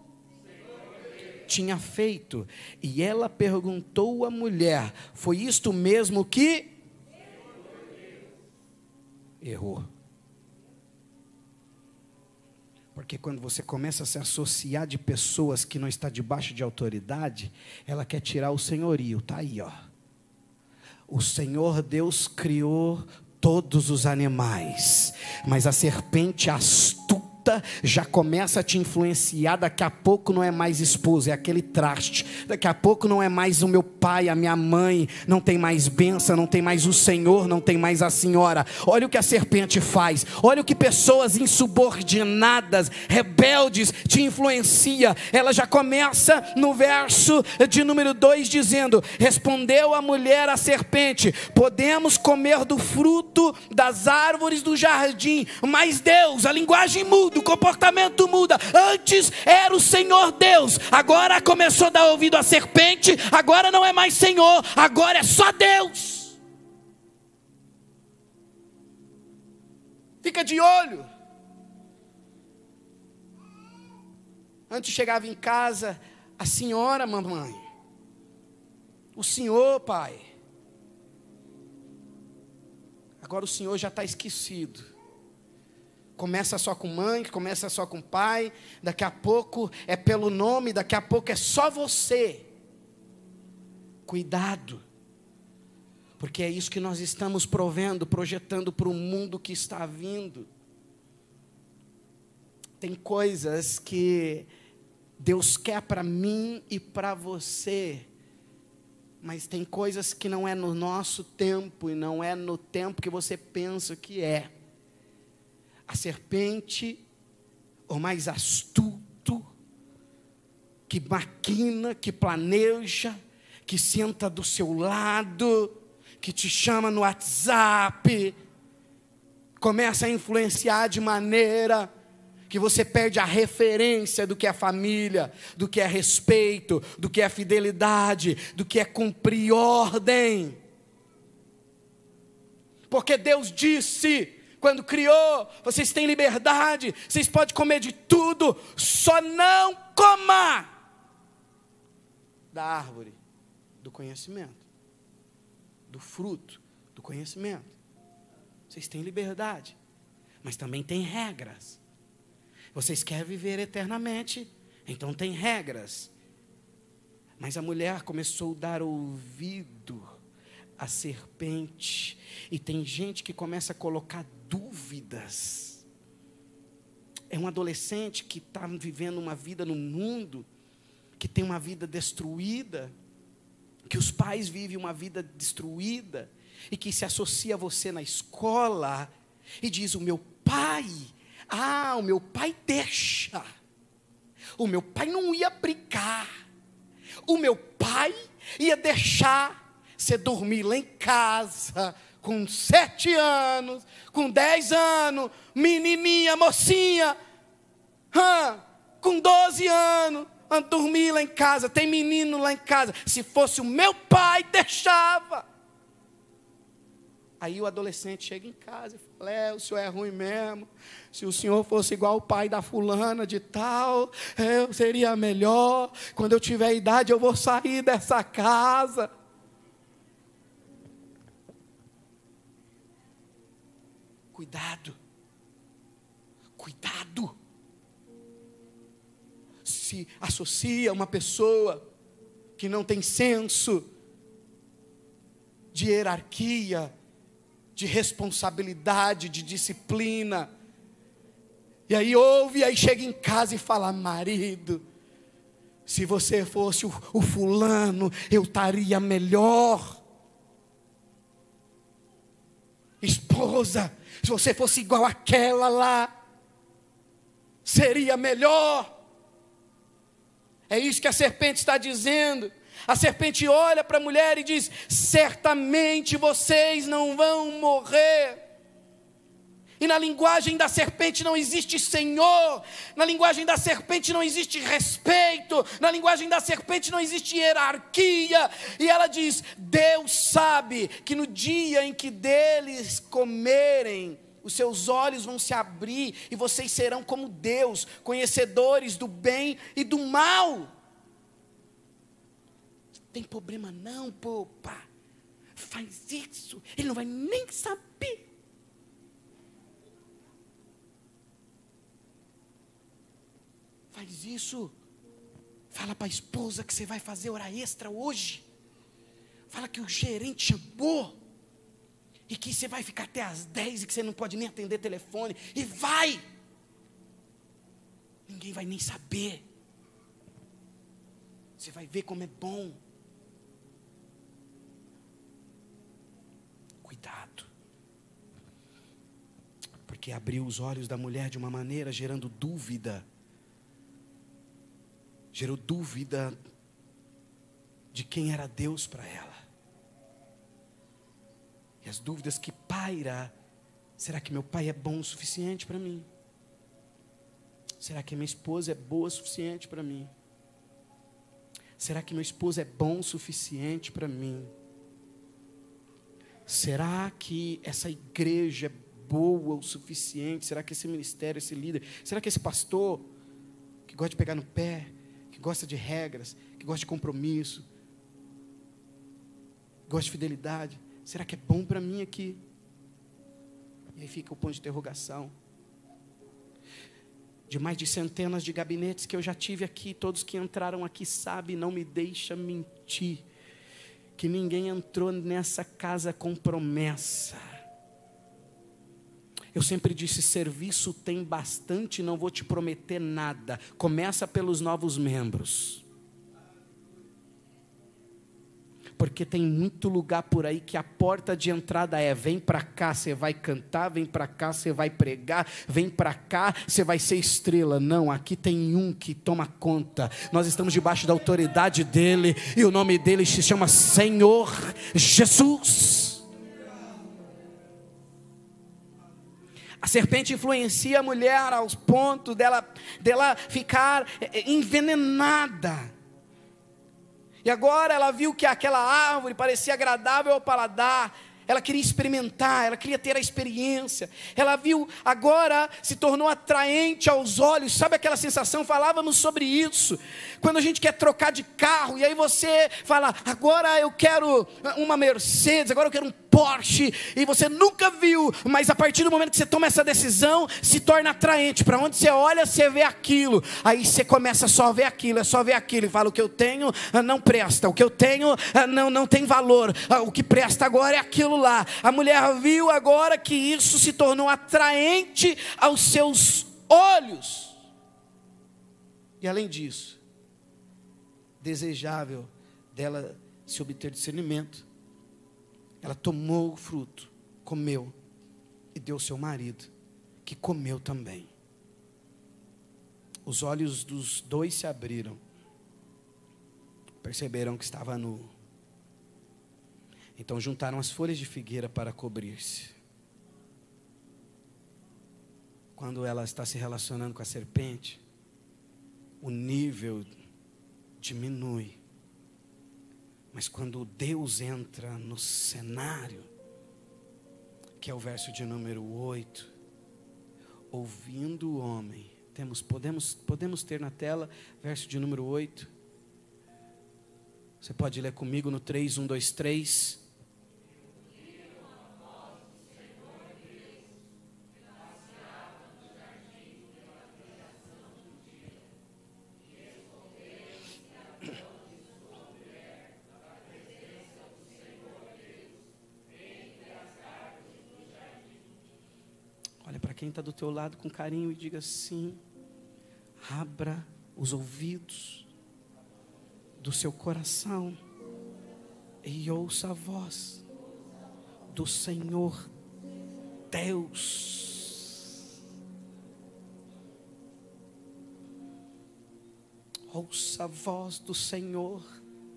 tinha feito. E ela perguntou à mulher: foi isto mesmo que? Errou. Porque quando você começa a se associar de pessoas que não está debaixo de autoridade, ela quer tirar o senhorio. Está aí, ó. O Senhor Deus criou todos os animais, mas a serpente astuta já começa a te influenciar. Daqui a pouco não é mais esposa, é aquele traste. Daqui a pouco não é mais o meu pai, a minha mãe. Não tem mais bênção, não tem mais o Senhor, não tem mais a senhora. Olha o que a serpente faz. Olha o que pessoas insubordinadas, rebeldes, te influencia. Ela já começa no verso de número 2 dizendo: respondeu a mulher à serpente: podemos comer do fruto das árvores do jardim. Mas Deus, a linguagem muda, o comportamento muda. Antes era o Senhor Deus, agora começou a dar ouvido à serpente. Agora não é mais Senhor, agora é só Deus. Fica de olho. Antes chegava em casa a senhora mamãe, o senhor pai. Agora o senhor já está esquecido. Começa só com mãe, começa só com pai. Daqui a pouco é pelo nome, daqui a pouco é só você. Cuidado. Porque é isso que nós estamos projetando para o mundo que está vindo. Tem coisas que Deus quer para mim e para você. Mas tem coisas que não é no nosso tempo e não é no tempo que você pensa que é. A serpente, o mais astuto, que maquina, que planeja, que senta do seu lado, que te chama no WhatsApp, começa a influenciar de maneira que você perde a referência do que é família, do que é respeito, do que é fidelidade, do que é cumprir ordem. Porque Deus disse, quando criou, vocês têm liberdade, vocês podem comer de tudo, só não coma da árvore do conhecimento, do fruto do conhecimento. Vocês têm liberdade, mas também tem regras. Vocês querem viver eternamente, então tem regras. Mas a mulher começou a dar ouvido à serpente, e tem gente que começa a colocar dúvidas. é um adolescente que está vivendo uma vida no mundo, que tem uma vida destruída, que os pais vivem uma vida destruída, e que se associa a você na escola, e diz: o meu pai deixa, o meu pai não ia brigar, o meu pai ia deixar você dormir lá em casa, com 7 anos, com 10 anos, menininha, mocinha, com 12 anos, dormir lá em casa, tem menino lá em casa. Se fosse o meu pai, deixava. Aí o adolescente chega em casa e fala: o senhor é ruim mesmo. Se o senhor fosse igual o pai da fulana de tal, eu seria melhor. Quando eu tiver idade, eu vou sair dessa casa. Cuidado. Cuidado. Se associa a uma pessoa que não tem senso de hierarquia, de responsabilidade, de disciplina, e aí ouve, aí chega em casa e fala: marido, se você fosse o fulano, eu estaria melhor. Esposa, se você fosse igual àquela lá, seria melhor. É isso que a serpente está dizendo. A serpente olha para a mulher e diz: certamente vocês não vão morrer. E na linguagem da serpente não existe Senhor, na linguagem da serpente não existe respeito, na linguagem da serpente não existe hierarquia. E ela diz: Deus sabe que no dia em que deles comerem, os seus olhos vão se abrir e vocês serão como Deus, conhecedores do bem e do mal. Não tem problema não, popa. Faz isso, ele não vai nem saber. Faz isso. Fala para a esposa que você vai fazer hora extra hoje. Fala que o gerente chamou. E que você vai ficar até às 10 e que você não pode nem atender telefone. E vai. Ninguém vai nem saber. Você vai ver como é bom. Cuidado. Porque abriu os olhos da mulher de uma maneira gerando dúvida. Gerou dúvida de quem era Deus para ela. E as dúvidas que paira: será que meu pai é bom o suficiente para mim? Será que minha esposa é boa o suficiente para mim? Será que meu esposo é bom o suficiente para mim? Será que essa igreja é boa o suficiente? Será que esse ministério, esse líder, será que esse pastor que gosta de pegar no pé, que gosta de regras, que gosta de compromisso, gosta de fidelidade, será que é bom para mim aqui? E aí fica o ponto de interrogação. De mais de centenas de gabinetes que eu já tive aqui, todos que entraram aqui sabem, não me deixa mentir, que ninguém entrou nessa casa com promessa. Eu sempre disse: serviço tem bastante, não vou te prometer nada. Começa pelos novos membros. Porque tem muito lugar por aí que a porta de entrada é: vem para cá, você vai cantar, vem para cá, você vai pregar, vem para cá, você vai ser estrela. Não, aqui tem um que toma conta. Nós estamos debaixo da autoridade dele, e o nome dele se chama Senhor Jesus. A serpente influencia a mulher aos pontos dela ficar envenenada. E agora ela viu que aquela árvore parecia agradável ao paladar. Ela queria experimentar, ela queria ter a experiência. Ela viu, agora se tornou atraente aos olhos. Sabe aquela sensação? Falávamos sobre isso. Quando a gente quer trocar de carro, e aí você fala: agora eu quero uma Mercedes, agora eu quero um Porsche. E você nunca viu, mas a partir do momento que você toma essa decisão, se torna atraente. Para onde você olha, você vê aquilo. Aí você começa só a ver aquilo, é só ver aquilo. E fala: o que eu tenho não presta, o que eu tenho não tem valor. O que presta agora é aquilo lá. A mulher viu agora que isso se tornou atraente aos seus olhos. E além disso, desejável dela se obter discernimento, ela tomou o fruto, comeu e deu ao seu marido, que comeu também. Os olhos dos dois se abriram, perceberam que estava nu. Então juntaram as folhas de figueira para cobrir-se. Quando ela está se relacionando com a serpente, o nível diminui. Mas quando Deus entra no cenário, que é o verso de número 8, ouvindo o homem, podemos ter na tela, verso de número 8. Você pode ler comigo no 3, 1, 2, 3. Olha para quem está do teu lado com carinho e diga assim: abra os ouvidos do seu coração e ouça a voz do Senhor Deus. Ouça a voz do Senhor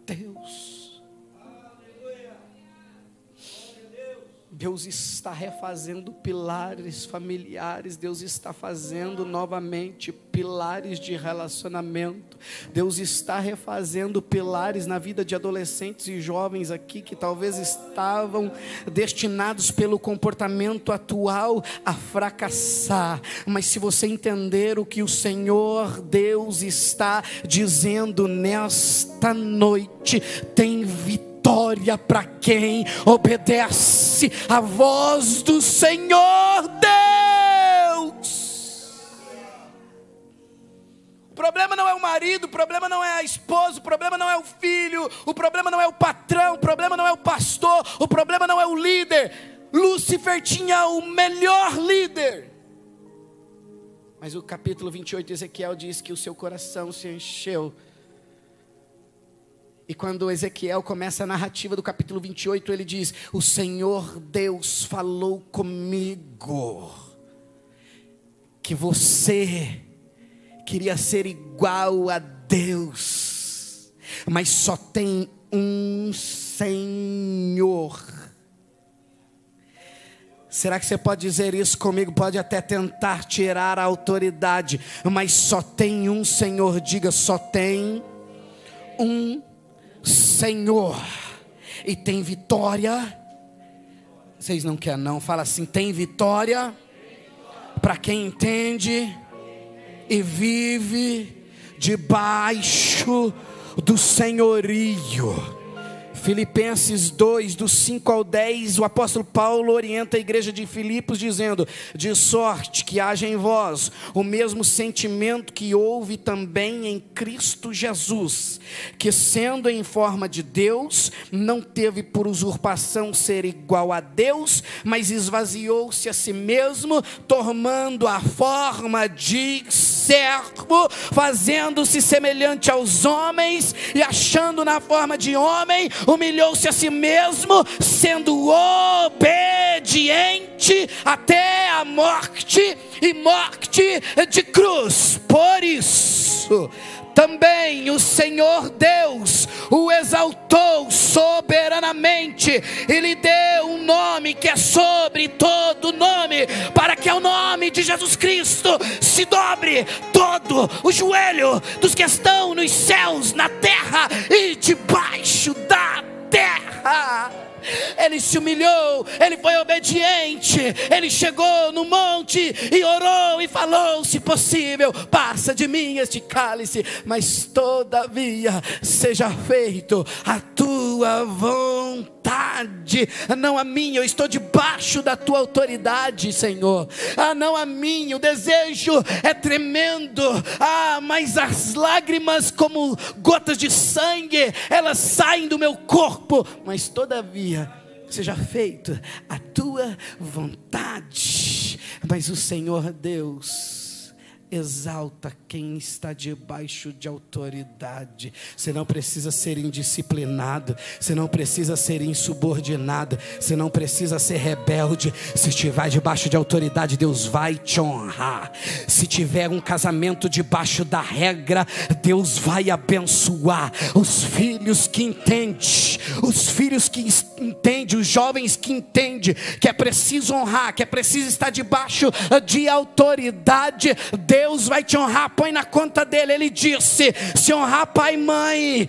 Deus. Deus está refazendo pilares familiares, Deus está fazendo novamente pilares de relacionamento, Deus está refazendo pilares na vida de adolescentes e jovens aqui, que talvez estavam destinados pelo comportamento atual a fracassar, mas se você entender o que o Senhor Deus está dizendo nesta noite, tem vitória para quem obedece a voz do Senhor Deus. O problema não é o marido, o problema não é a esposa, o problema não é o filho, o problema não é o patrão, o problema não é o pastor, o problema não é o líder. Lúcifer tinha o melhor líder, mas o capítulo 28 de Ezequiel diz que o seu coração se encheu. E quando Ezequiel começa a narrativa do capítulo 28, ele diz: o Senhor Deus falou comigo, que você queria ser igual a Deus, mas só tem um Senhor. Será que você pode dizer isso comigo? Pode até tentar tirar a autoridade, mas só tem um Senhor. Diga: só tem um Senhor, e tem vitória. Vocês não querem não? Fala assim: tem vitória para quem entende e vive debaixo do senhorio. Filipenses 2, do 5 ao 10, o apóstolo Paulo orienta a igreja de Filipos dizendo: de sorte que haja em vós o mesmo sentimento que houve também em Cristo Jesus, que sendo em forma de Deus, não teve por usurpação ser igual a Deus, mas esvaziou-se a si mesmo, tomando a forma de servo, fazendo-se semelhante aos homens, e achando na forma de homem, humilhou-se a si mesmo, sendo obediente até a morte, e morte de cruz. Por isso também o Senhor Deus o exaltou soberanamente e lhe deu um nome que é sobre todo nome, para que ao nome de Jesus Cristo se dobre todo o joelho dos que estão nos céus, na terra e debaixo da terra. Ele se humilhou, ele foi obediente, ele chegou no monte e orou e falou: se possível, passa de mim este cálice, mas todavia seja feito a tua vontade, não a minha. Eu estou debaixo da tua autoridade, Senhor, não a minha. O desejo é tremendo, mas as lágrimas, como gotas de sangue, elas saem do meu corpo, mas todavia seja feita a tua vontade. Mas o Senhor Deus exalta quem está debaixo de autoridade. Você não precisa ser indisciplinado, você não precisa ser insubordinado, você não precisa ser rebelde. Se estiver debaixo de autoridade, Deus vai te honrar. Se tiver um casamento debaixo da regra, Deus vai abençoar. Os filhos que entendem, os jovens que entendem que é preciso honrar, que é preciso estar debaixo de autoridade, Deus vai te honrar. Põe na conta dele. Ele disse: se honrar pai e mãe,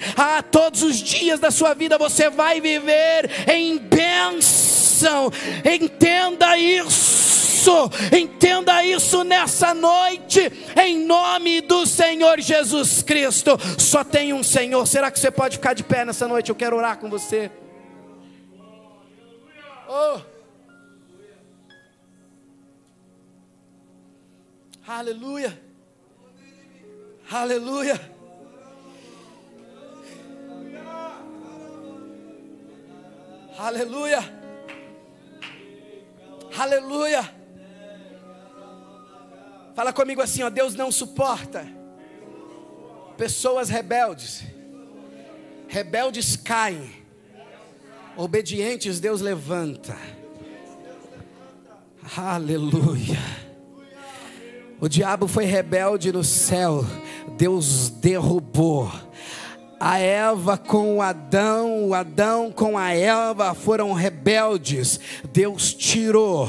todos os dias da sua vida você vai viver em bênção. Entenda isso nessa noite, em nome do Senhor Jesus Cristo. Só tem um Senhor. Será que você pode ficar de pé nessa noite? Eu quero orar com você. Oh, aleluia, aleluia, aleluia, aleluia. Fala comigo assim, ó: Deus não suporta pessoas rebeldes. Rebeldes caem, obedientes Deus levanta. Aleluia. O diabo foi rebelde no céu, Deus derrubou. A Eva com o Adão com a Eva foram rebeldes, Deus tirou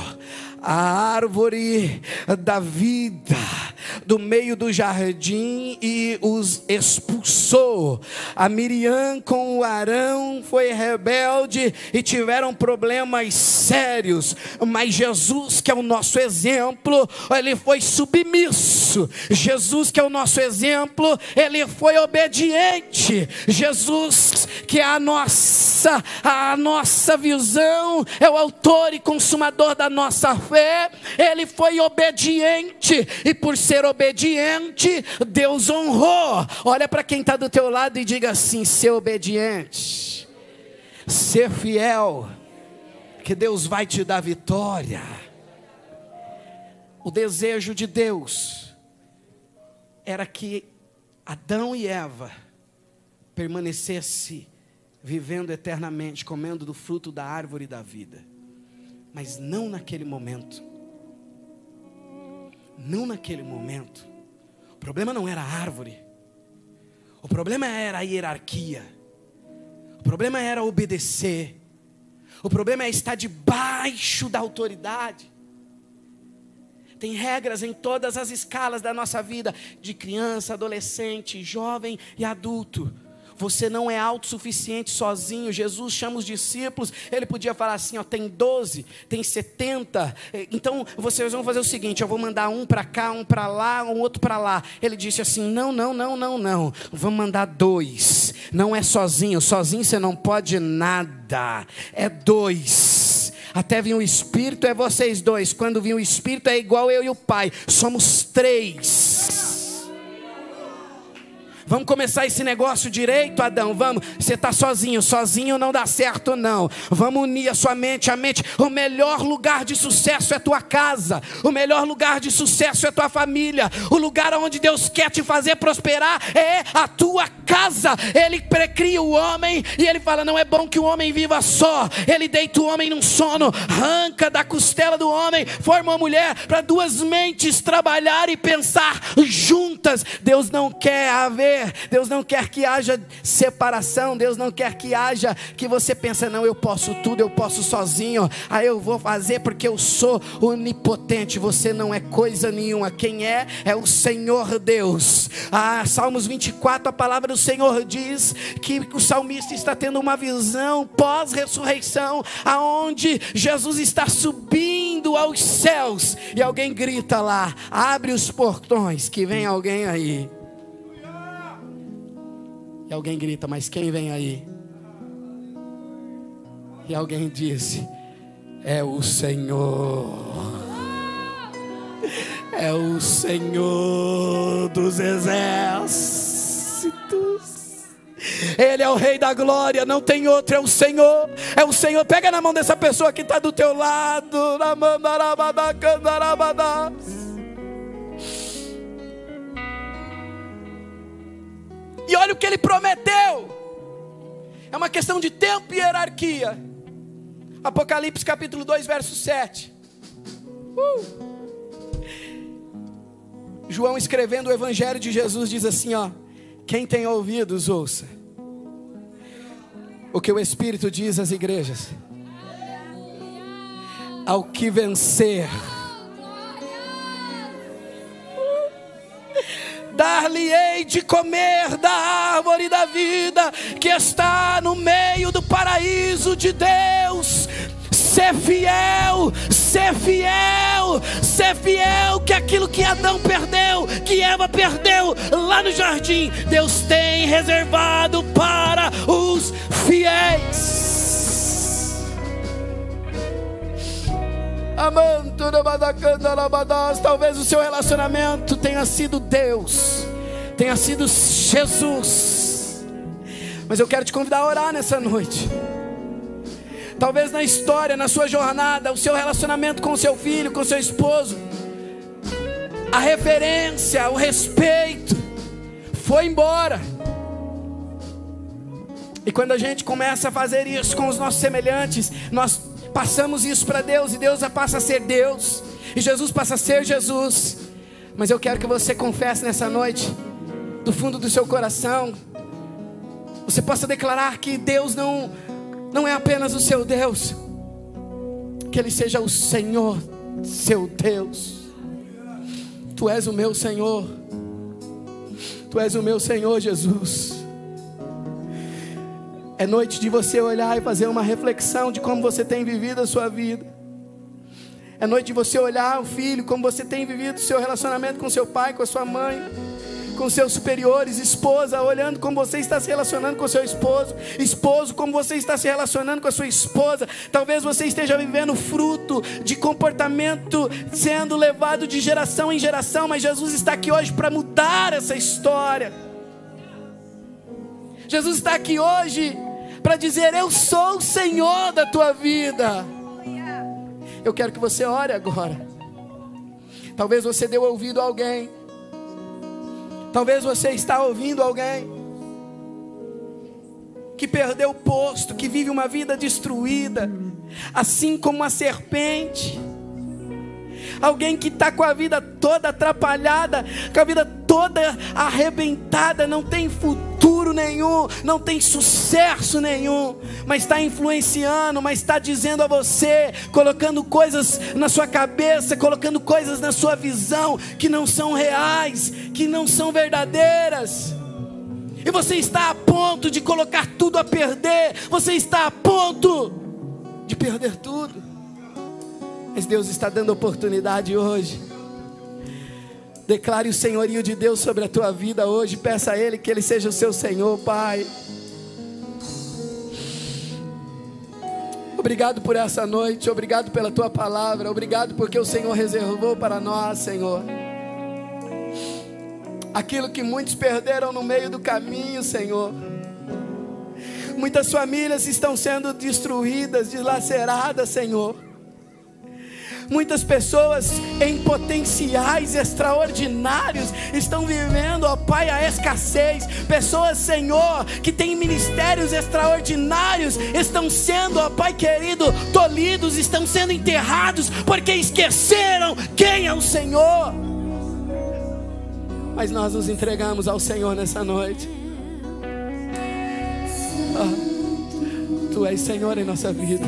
a árvore da vida do meio do jardim e os expulsou. A Miriam com o Arão foi rebelde e tiveram problemas sérios, mas Jesus, que é o nosso exemplo, ele foi submisso. Jesus, que é o nosso exemplo, ele foi obediente. Jesus, que é a nossa visão, é o autor e consumador da nossa fé, ele foi obediente, e por ser obediente, Deus honrou. Olha para quem está do teu lado e diga assim: ser obediente, ser fiel, que Deus vai te dar vitória. O desejo de Deus era que Adão e Eva permanecessem vivendo eternamente, comendo do fruto da árvore da vida. Mas não naquele momento. Não naquele momento. O problema não era a árvore. O problema era a hierarquia. O problema era obedecer. O problema é estar debaixo da autoridade. Tem regras em todas as escalas da nossa vida, de criança, adolescente, jovem e adulto. Você não é autossuficiente sozinho. Jesus chama os discípulos, ele podia falar assim, ó: tem 12, tem 70, então vocês vão fazer o seguinte, eu vou mandar um para cá, um para lá, um outro para lá. Ele disse assim: não, vamos mandar 2. Não é sozinho você não pode nada, é 2. Até vir o Espírito é vocês 2, quando vir o Espírito é igual eu e o Pai, somos 3. Vamos começar esse negócio direito, Adão, vamos. Você está sozinho não dá certo não. Vamos unir a sua mente, o melhor lugar de sucesso é tua casa. O melhor lugar de sucesso é tua família. O lugar onde Deus quer te fazer prosperar é a tua casa. Ele precria o homem e ele fala: não é bom que o homem viva só. Ele deita o homem num sono, arranca da costela do homem, forma uma mulher para 2 mentes trabalhar e pensar juntas. Deus não quer que haja separação. Deus não quer que haja que você pense: não, eu posso tudo, eu posso sozinho, eu vou fazer porque eu sou onipotente. Você não é coisa nenhuma. Quem é o Senhor Deus. Salmos 24, a palavra do Senhor diz que o salmista está tendo uma visão pós-ressurreição, aonde Jesus está subindo aos céus, e alguém grita lá: abre os portões que vem alguém aí. E alguém grita: mas quem vem aí? E alguém disse: é o Senhor. É o Senhor dos exércitos. Ele é o Rei da glória, não tem outro, é o Senhor. É o Senhor. Pega na mão dessa pessoa que está do teu lado. E olha o que ele prometeu. É uma questão de tempo e hierarquia. Apocalipse capítulo 2, verso 7. João, escrevendo o evangelho de Jesus, diz assim, ó: quem tem ouvidos, ouça o que o Espírito diz às igrejas. Ao que vencer, dar-lhe-ei de comer da árvore da vida que está no meio do paraíso de Deus. Ser fiel, ser fiel, ser fiel, que aquilo que Adão perdeu, que Eva perdeu lá no jardim, Deus tem reservado para os fiéis. Talvez o seu relacionamento tenha sido Deus, tenha sido Jesus, mas eu quero te convidar a orar nessa noite. Talvez na história, na sua jornada, o seu relacionamento com o seu filho, com o seu esposo, a referência, o respeito foi embora. E quando a gente começa a fazer isso com os nossos semelhantes, nós passamos isso para Deus, e Deus passa a ser Deus, e Jesus passa a ser Jesus. Mas eu quero que você confesse nessa noite, do fundo do seu coração, você possa declarar que Deus não é apenas o seu Deus, que Ele seja o Senhor, seu Deus. Tu és o meu Senhor, Tu és o meu Senhor, Jesus. É noite de você olhar e fazer uma reflexão de como você tem vivido a sua vida. É noite de você olhar o filho, como você tem vivido o seu relacionamento com seu pai, com a sua mãe, com seus superiores. Esposa, olhando como você está se relacionando com seu esposo. Esposo, como você está se relacionando com a sua esposa. Talvez você esteja vivendo fruto de comportamento sendo levado de geração em geração, mas Jesus está aqui hoje para mudar essa história. Jesus está aqui hoje para dizer: eu sou o Senhor da tua vida. Eu quero que você ore agora. Talvez você deu ouvido a alguém. Talvez você está ouvindo alguém que perdeu o posto, que vive uma vida destruída, assim como uma serpente. Alguém que está com a vida toda atrapalhada, com a vida toda arrebentada, não tem futuro nenhum, não tem sucesso nenhum, mas está influenciando, mas está dizendo a você, colocando coisas na sua cabeça, colocando coisas na sua visão que não são reais, que não são verdadeiras. E você está a ponto de colocar tudo a perder, você está a ponto de perder tudo. Mas Deus está dando oportunidade hoje. Declare o senhorio de Deus sobre a tua vida hoje. Peça a Ele que Ele seja o seu Senhor, Pai. Obrigado por essa noite. Obrigado pela tua palavra. Obrigado porque o Senhor reservou para nós, Senhor, aquilo que muitos perderam no meio do caminho, Senhor. Muitas famílias estão sendo destruídas, dilaceradas, Senhor. Muitas pessoas em potenciais extraordinários estão vivendo, ó Pai, a escassez. Pessoas, Senhor, que têm ministérios extraordinários estão sendo, ó Pai querido, tolhidos, estão sendo enterrados porque esqueceram quem é o Senhor. Mas nós nos entregamos ao Senhor nessa noite. Tu és Senhor em nossa vida.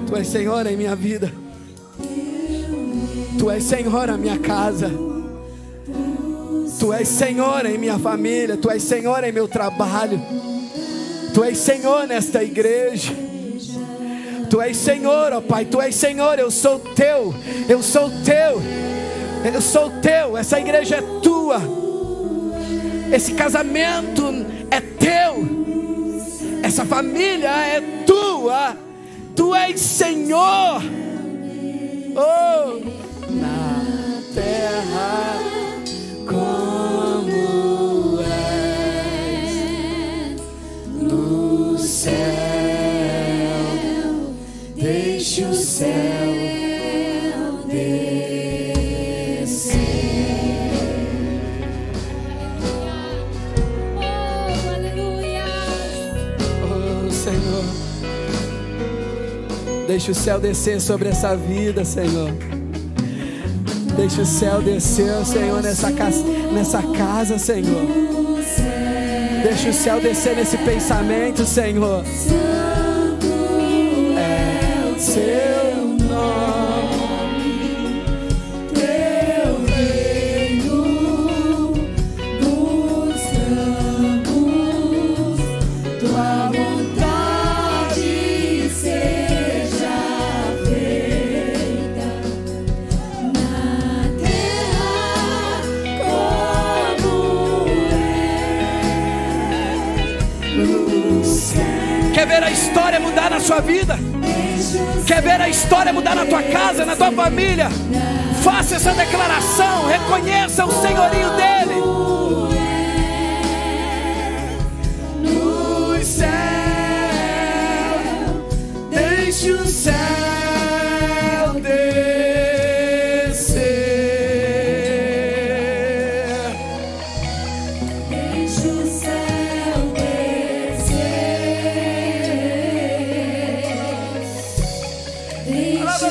Tu és Senhor em minha vida. Tu és Senhor na minha casa. Tu és Senhor em minha família. Tu és Senhor em meu trabalho. Tu és Senhor nesta igreja. Tu és Senhor, ó Pai. Tu és Senhor, eu sou teu. Eu sou teu. Eu sou teu. Essa igreja é tua. Esse casamento é teu. Essa família é tua. Tu és Senhor, oh, na terra como és no céu, deixe o céu descer. Deixa o céu descer sobre essa vida, Senhor. Deixa o céu descer, Senhor, nessa casa, Senhor. Deixa o céu descer nesse pensamento, Senhor. É o seu nome, teu reino, buscamos tua vontade seja feita na terra como no céu. Quer ver a história mudar na sua vida? Quer ver a história mudar na tua casa, na tua família? Faça essa declaração, reconheça o senhorio dele. No céu, deixe o céu descer. Deixe o céu descer. Deixe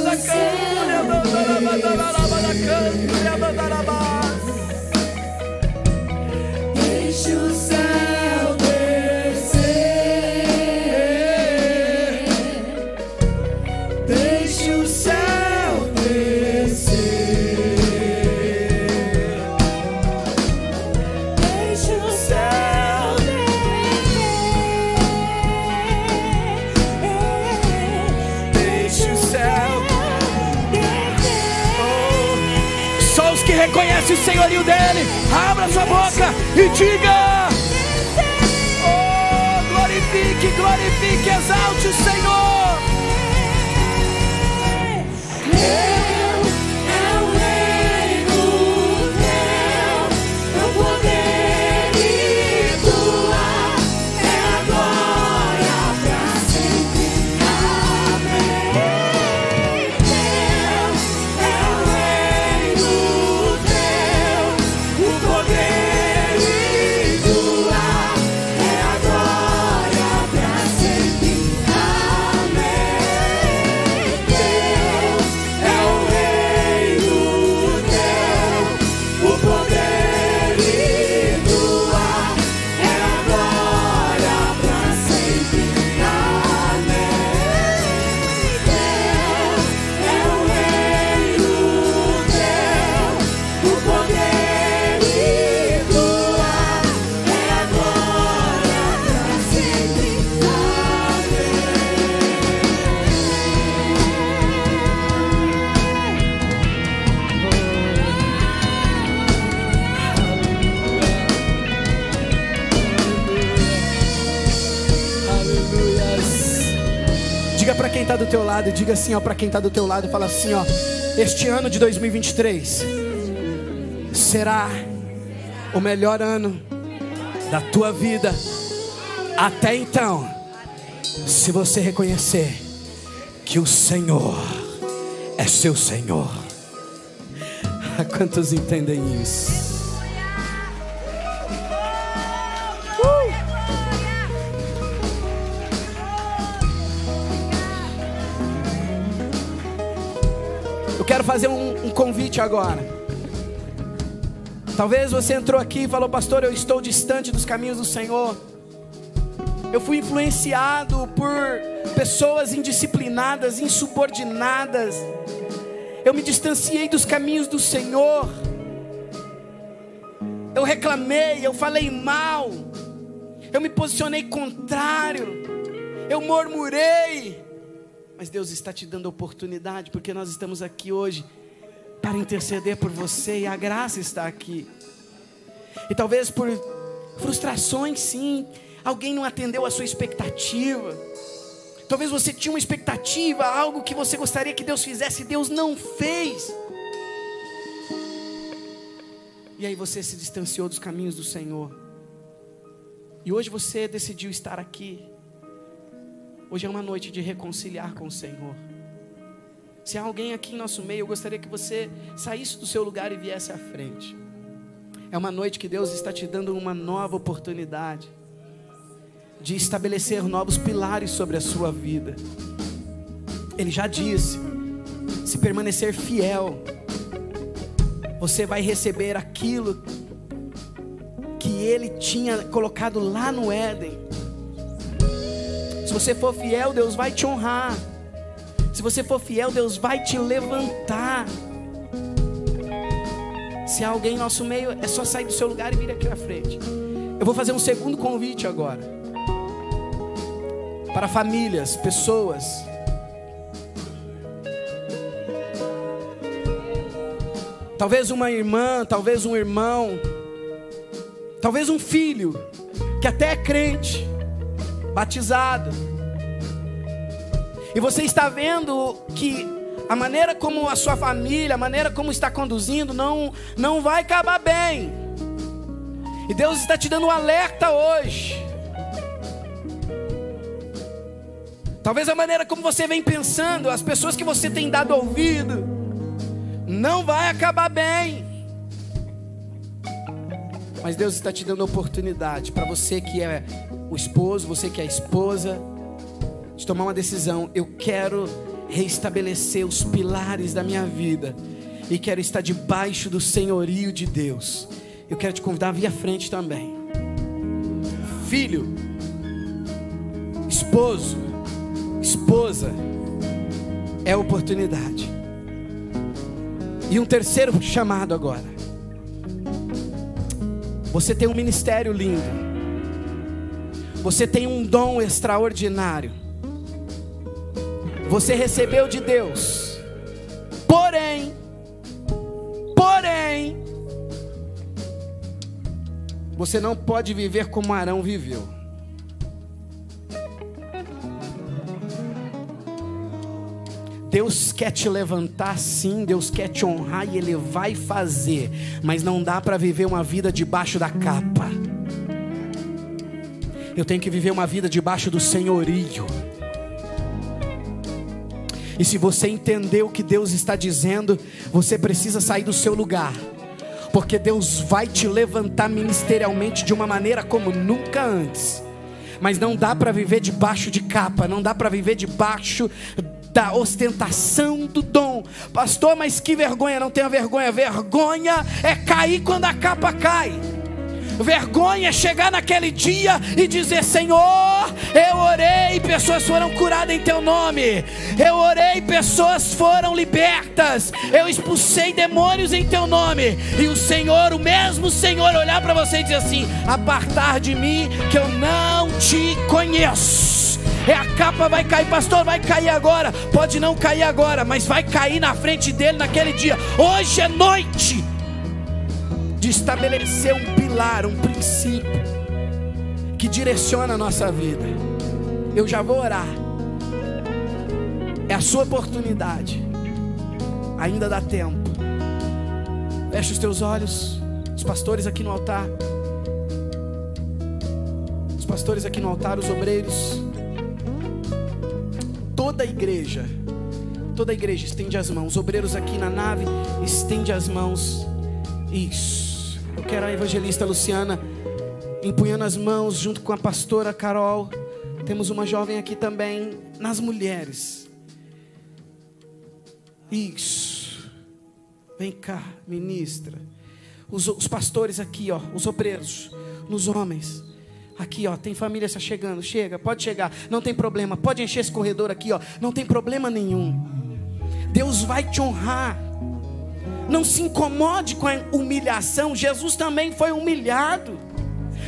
o céu descer. Deixe o céu descer. Deixe o céu descer. Deixe o céu descer. Deixe o céu descer. Só os que reconhecem o senhorio dele, abra sua boca e diga: oh, glorifique, glorifique, exalte o Senhor. Para quem está do teu lado, diga assim, ó, para quem está do teu lado, fala assim, ó: este ano de 2023 será o melhor ano da tua vida até então, se você reconhecer que o Senhor é seu Senhor. Quantos entendem isso? Quero fazer um convite agora. Talvez você entrou aqui e falou: pastor, eu estou distante dos caminhos do Senhor. Eu fui influenciado por pessoas indisciplinadas, insubordinadas. Eu me distanciei dos caminhos do Senhor. Eu reclamei, eu falei mal, eu me posicionei contrário, eu murmurei. Mas Deus está te dando oportunidade, porque nós estamos aqui hoje para interceder por você, e a graça está aqui. E talvez por frustrações, sim, alguém não atendeu a sua expectativa. Talvez você tinha uma expectativa, algo que você gostaria que Deus fizesse e Deus não fez. E aí você se distanciou dos caminhos do Senhor. E hoje você decidiu estar aqui. Hoje é uma noite de reconciliar com o Senhor. Se há alguém aqui em nosso meio, eu gostaria que você saísse do seu lugar e viesse à frente. É uma noite que Deus está te dando uma nova oportunidade de estabelecer novos pilares sobre a sua vida. Ele já disse: se permanecer fiel, você vai receber aquilo que Ele tinha colocado lá no Éden. Se você for fiel, Deus vai te honrar. Se você for fiel, Deus vai te levantar. Se há alguém em nosso meio, é só sair do seu lugar e vir aqui à frente. Eu vou fazer um segundo convite agora, para famílias, pessoas. Talvez uma irmã, talvez um irmão, talvez um filho, que até é crente, batizado. E você está vendo que a maneira como a sua família, a maneira como está conduzindo, não vai acabar bem. E Deus está te dando um alerta hoje. Talvez a maneira como você vem pensando, as pessoas que você tem dado ouvido, não vai acabar bem. Mas Deus está te dando oportunidade para você que é o esposo, você que é a esposa, de tomar uma decisão. Eu quero reestabelecer os pilares da minha vida e quero estar debaixo do senhorio de Deus. Eu quero te convidar a vir à frente também. Filho, esposo, esposa, é oportunidade. E um terceiro chamado agora. Você tem um ministério lindo. Você tem um dom extraordinário. Você recebeu de Deus. Porém, você não pode viver como Arão viveu. Deus quer te levantar sim, Deus quer te honrar e Ele vai fazer. Mas não dá para viver uma vida debaixo da capa. Eu tenho que viver uma vida debaixo do senhorio. E se você entender o que Deus está dizendo, você precisa sair do seu lugar. Porque Deus vai te levantar ministerialmente de uma maneira como nunca antes. Mas não dá para viver debaixo de capa, não dá para viver debaixo da ostentação do dom. Pastor, mas que vergonha. Não tenha vergonha. Vergonha é cair quando a capa cai. Vergonha é chegar naquele dia e dizer: Senhor, eu orei, pessoas foram curadas em teu nome. Eu orei, pessoas foram libertas. Eu expulsei demônios em teu nome. E o Senhor, o mesmo Senhor, olhar para você e dizer assim: apartar de mim, que eu não te conheço. A capa vai cair, pastor, vai cair agora. Pode não cair agora, mas vai cair na frente dele naquele dia. Hoje é noite de estabelecer um pilar, um princípio que direciona a nossa vida. Eu já vou orar. É a sua oportunidade. Ainda dá tempo. Feche os teus olhos. Os pastores aqui no altar. Os pastores aqui no altar, os obreiros. Toda a igreja estende as mãos. Os obreiros aqui na nave, estende as mãos. Isso. Eu quero a evangelista Luciana empunhando as mãos junto com a pastora Carol. Temos uma jovem aqui também. Nas mulheres. Isso. Vem cá, ministra. Os pastores aqui, ó, os obreiros, nos homens. Aqui, ó, tem família se chegando. Chega, pode chegar, não tem problema. Pode encher esse corredor aqui, ó, não tem problema nenhum. Deus vai te honrar. Não se incomode com a humilhação. Jesus também foi humilhado.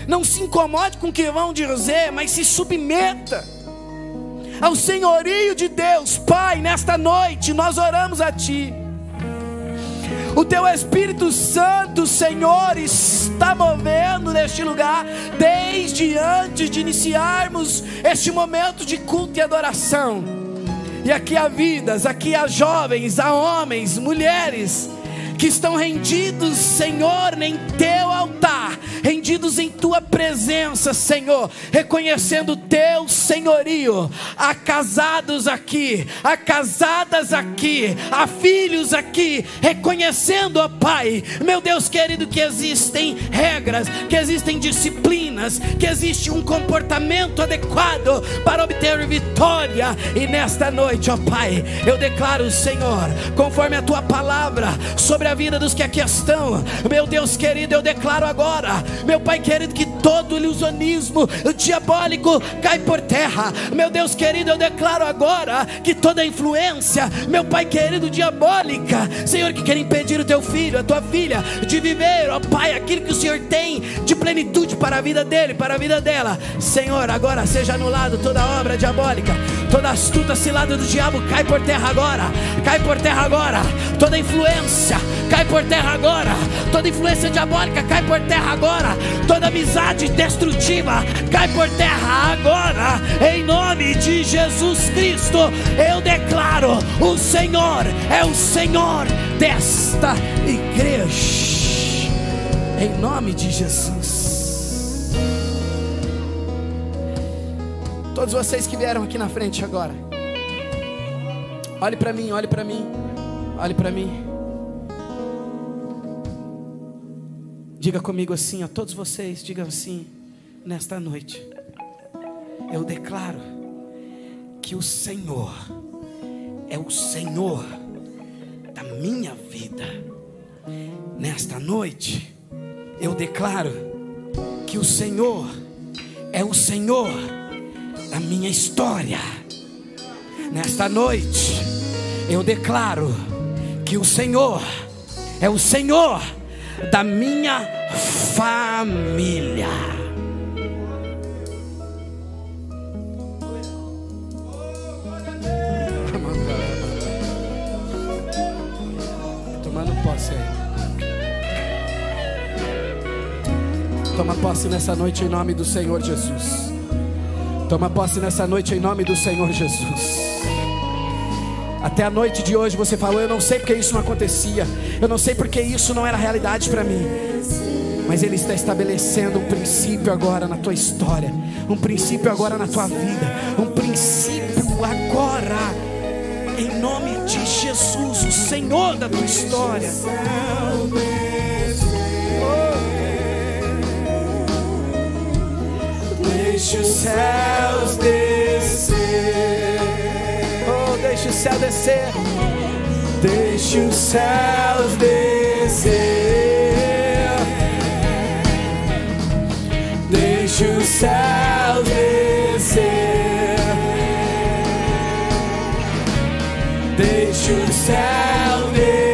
Não se incomode com o que vão dizer, mas se submeta ao senhorio de Deus. Pai, nesta noite nós oramos a Ti. O Teu Espírito Santo, Senhor, está movendo neste lugar desde antes de iniciarmos este momento de culto e adoração. E aqui há vidas, aqui há jovens, há homens, mulheres que estão rendidos, Senhor, em Teu altar, rendidos escondidos em tua presença, Senhor, reconhecendo o teu senhorio. Há casados aqui, há casadas aqui, há filhos aqui, reconhecendo, ó Pai, meu Deus querido, que existem regras, que existem disciplinas, que existe um comportamento adequado para obter vitória. E nesta noite, ó Pai, eu declaro, Senhor, conforme a tua palavra sobre a vida dos que aqui estão, meu Deus querido, eu declaro agora, meu Pai querido, que todo ilusionismo diabólico cai por terra. Meu Deus querido, eu declaro agora que toda influência, meu Pai querido, diabólica, Senhor, que quer impedir o teu filho, a tua filha, de viver, ó Pai, aquilo que o Senhor tem de plenitude para a vida dele, para a vida dela, Senhor, agora seja anulado toda obra diabólica, toda astuta cilada do diabo, cai por terra agora, cai por terra agora, toda influência, cai por terra agora, toda influência diabólica, cai por terra agora, toda amizade destrutiva, cai por terra agora, em nome de Jesus Cristo. Eu declaro, o Senhor é o Senhor desta igreja, em nome de Jesus. Todos vocês que vieram aqui na frente agora, olhe para mim, olhe para mim, olhe para mim. Diga comigo assim, a todos vocês, digam assim: nesta noite, eu declaro que o Senhor é o Senhor da minha vida. Nesta noite, eu declaro que o Senhor é o Senhor da minha história. Nesta noite, eu declaro que o Senhor é o Senhor da minha família. Tomando posse aí. Toma posse nessa noite em nome do Senhor Jesus. Toma posse nessa noite em nome do Senhor Jesus. Até a noite de hoje você falou: eu não sei porque isso não acontecia, eu não sei porque isso não era realidade para mim. Mas Ele está estabelecendo um princípio agora na tua história, um princípio agora na tua vida, um princípio agora, em nome de Jesus, o Senhor da tua história. Deixa os céus descer. Oh, deixa o céu descer. Deixa os céus descer. Deixa os céus descer. Deixa o céu descer.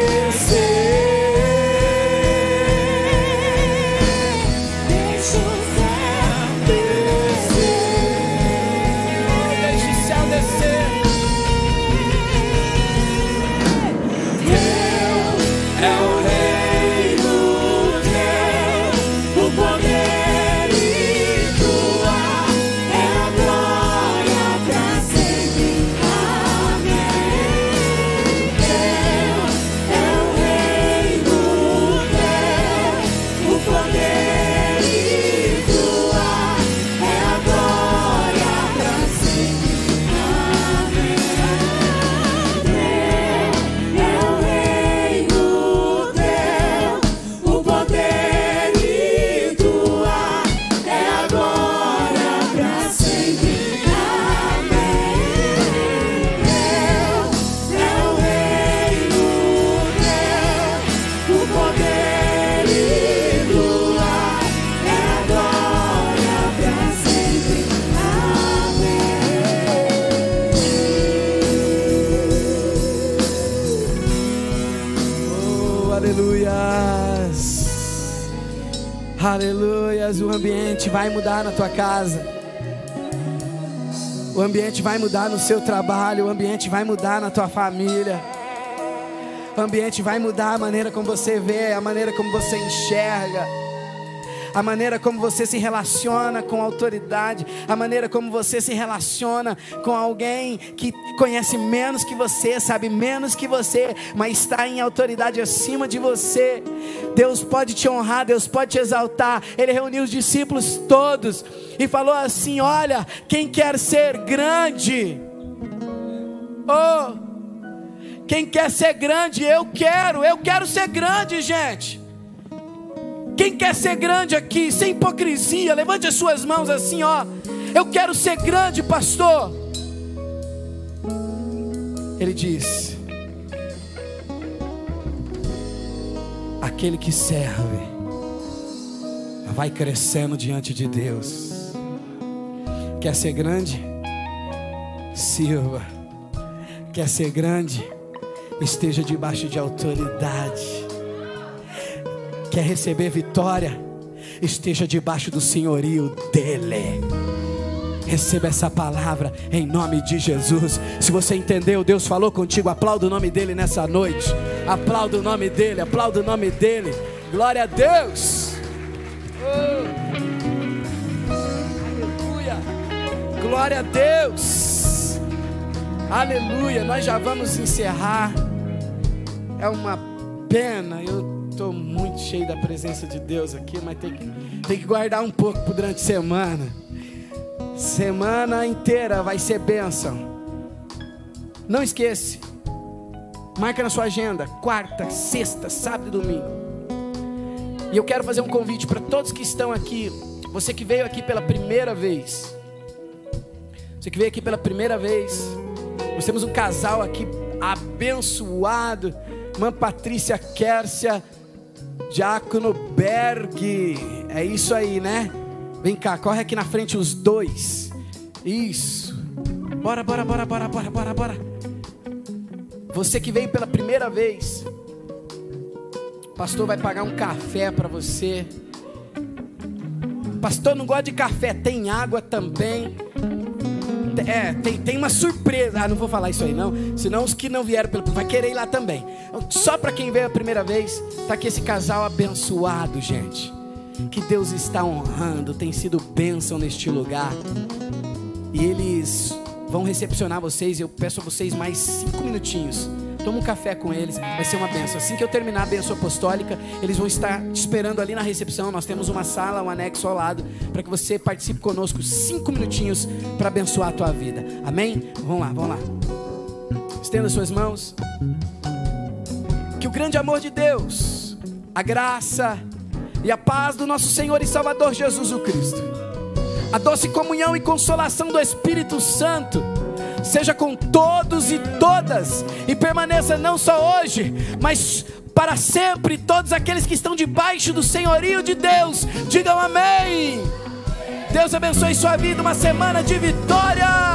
Aleluias, o ambiente vai mudar na tua casa, o ambiente vai mudar no seu trabalho, o ambiente vai mudar na tua família, o ambiente vai mudar a maneira como você vê, a maneira como você enxerga, a maneira como você se relaciona com a autoridade, a maneira como você se relaciona com alguém que conhece menos que você, sabe menos que você, mas está em autoridade acima de você. Deus pode te honrar, Deus pode te exaltar. Ele reuniu os discípulos todos e falou assim: olha, quem quer ser grande, quem quer ser grande, eu quero ser grande, gente. Quem quer ser grande aqui, sem hipocrisia, levante as suas mãos assim, eu quero ser grande, pastor. Ele diz: aquele que serve vai crescendo diante de Deus. Quer ser grande? Sirva. Quer ser grande? Esteja debaixo de autoridade. Quer receber vitória? Esteja debaixo do senhorio dele. Receba essa palavra em nome de Jesus. Se você entendeu, Deus falou contigo, aplauda o nome dele nessa noite. Aplauda o nome dele, aplauda o nome dele. Glória a Deus. Aleluia. Glória a Deus. Aleluia. Nós já vamos encerrar. É uma pena, eu estou muito cheio da presença de Deus aqui, mas tem que guardar um pouco durante a semana. Semana inteira vai ser bênção. Não esquece, marca na sua agenda, quarta, sexta, sábado e domingo. E eu quero fazer um convite para todos que estão aqui. Você que veio aqui pela primeira vez, nós temos um casal aqui abençoado, irmã Patrícia Kércia, Diácono Berg, é isso aí, né? Vem cá, corre aqui na frente os dois. Isso. Bora. Você que veio pela primeira vez, o pastor vai pagar um café para você. Pastor, não gosta de café, tem água também. Tem uma surpresa. Não vou falar isso aí não, senão os que não vieram vai querer ir lá também. Só para quem veio a primeira vez, tá aqui esse casal abençoado, gente, que Deus está honrando. Tem sido bênção neste lugar. E eles vão recepcionar vocês. Eu peço a vocês mais 5 minutinhos. Toma um café com eles, vai ser uma bênção. Assim que eu terminar a bênção apostólica, eles vão estar te esperando ali na recepção. Nós temos uma sala, um anexo ao lado, para que você participe conosco 5 minutinhos para abençoar a tua vida. Amém? Vamos lá. Estenda suas mãos. Que o grande amor de Deus, a graça e a paz do nosso Senhor e Salvador Jesus o Cristo, a doce comunhão e consolação do Espírito Santo seja com todos e todas, e permaneça não só hoje, mas para sempre. Todos aqueles que estão debaixo do senhorio de Deus, digam amém. Deus abençoe sua vida, uma semana de vitória.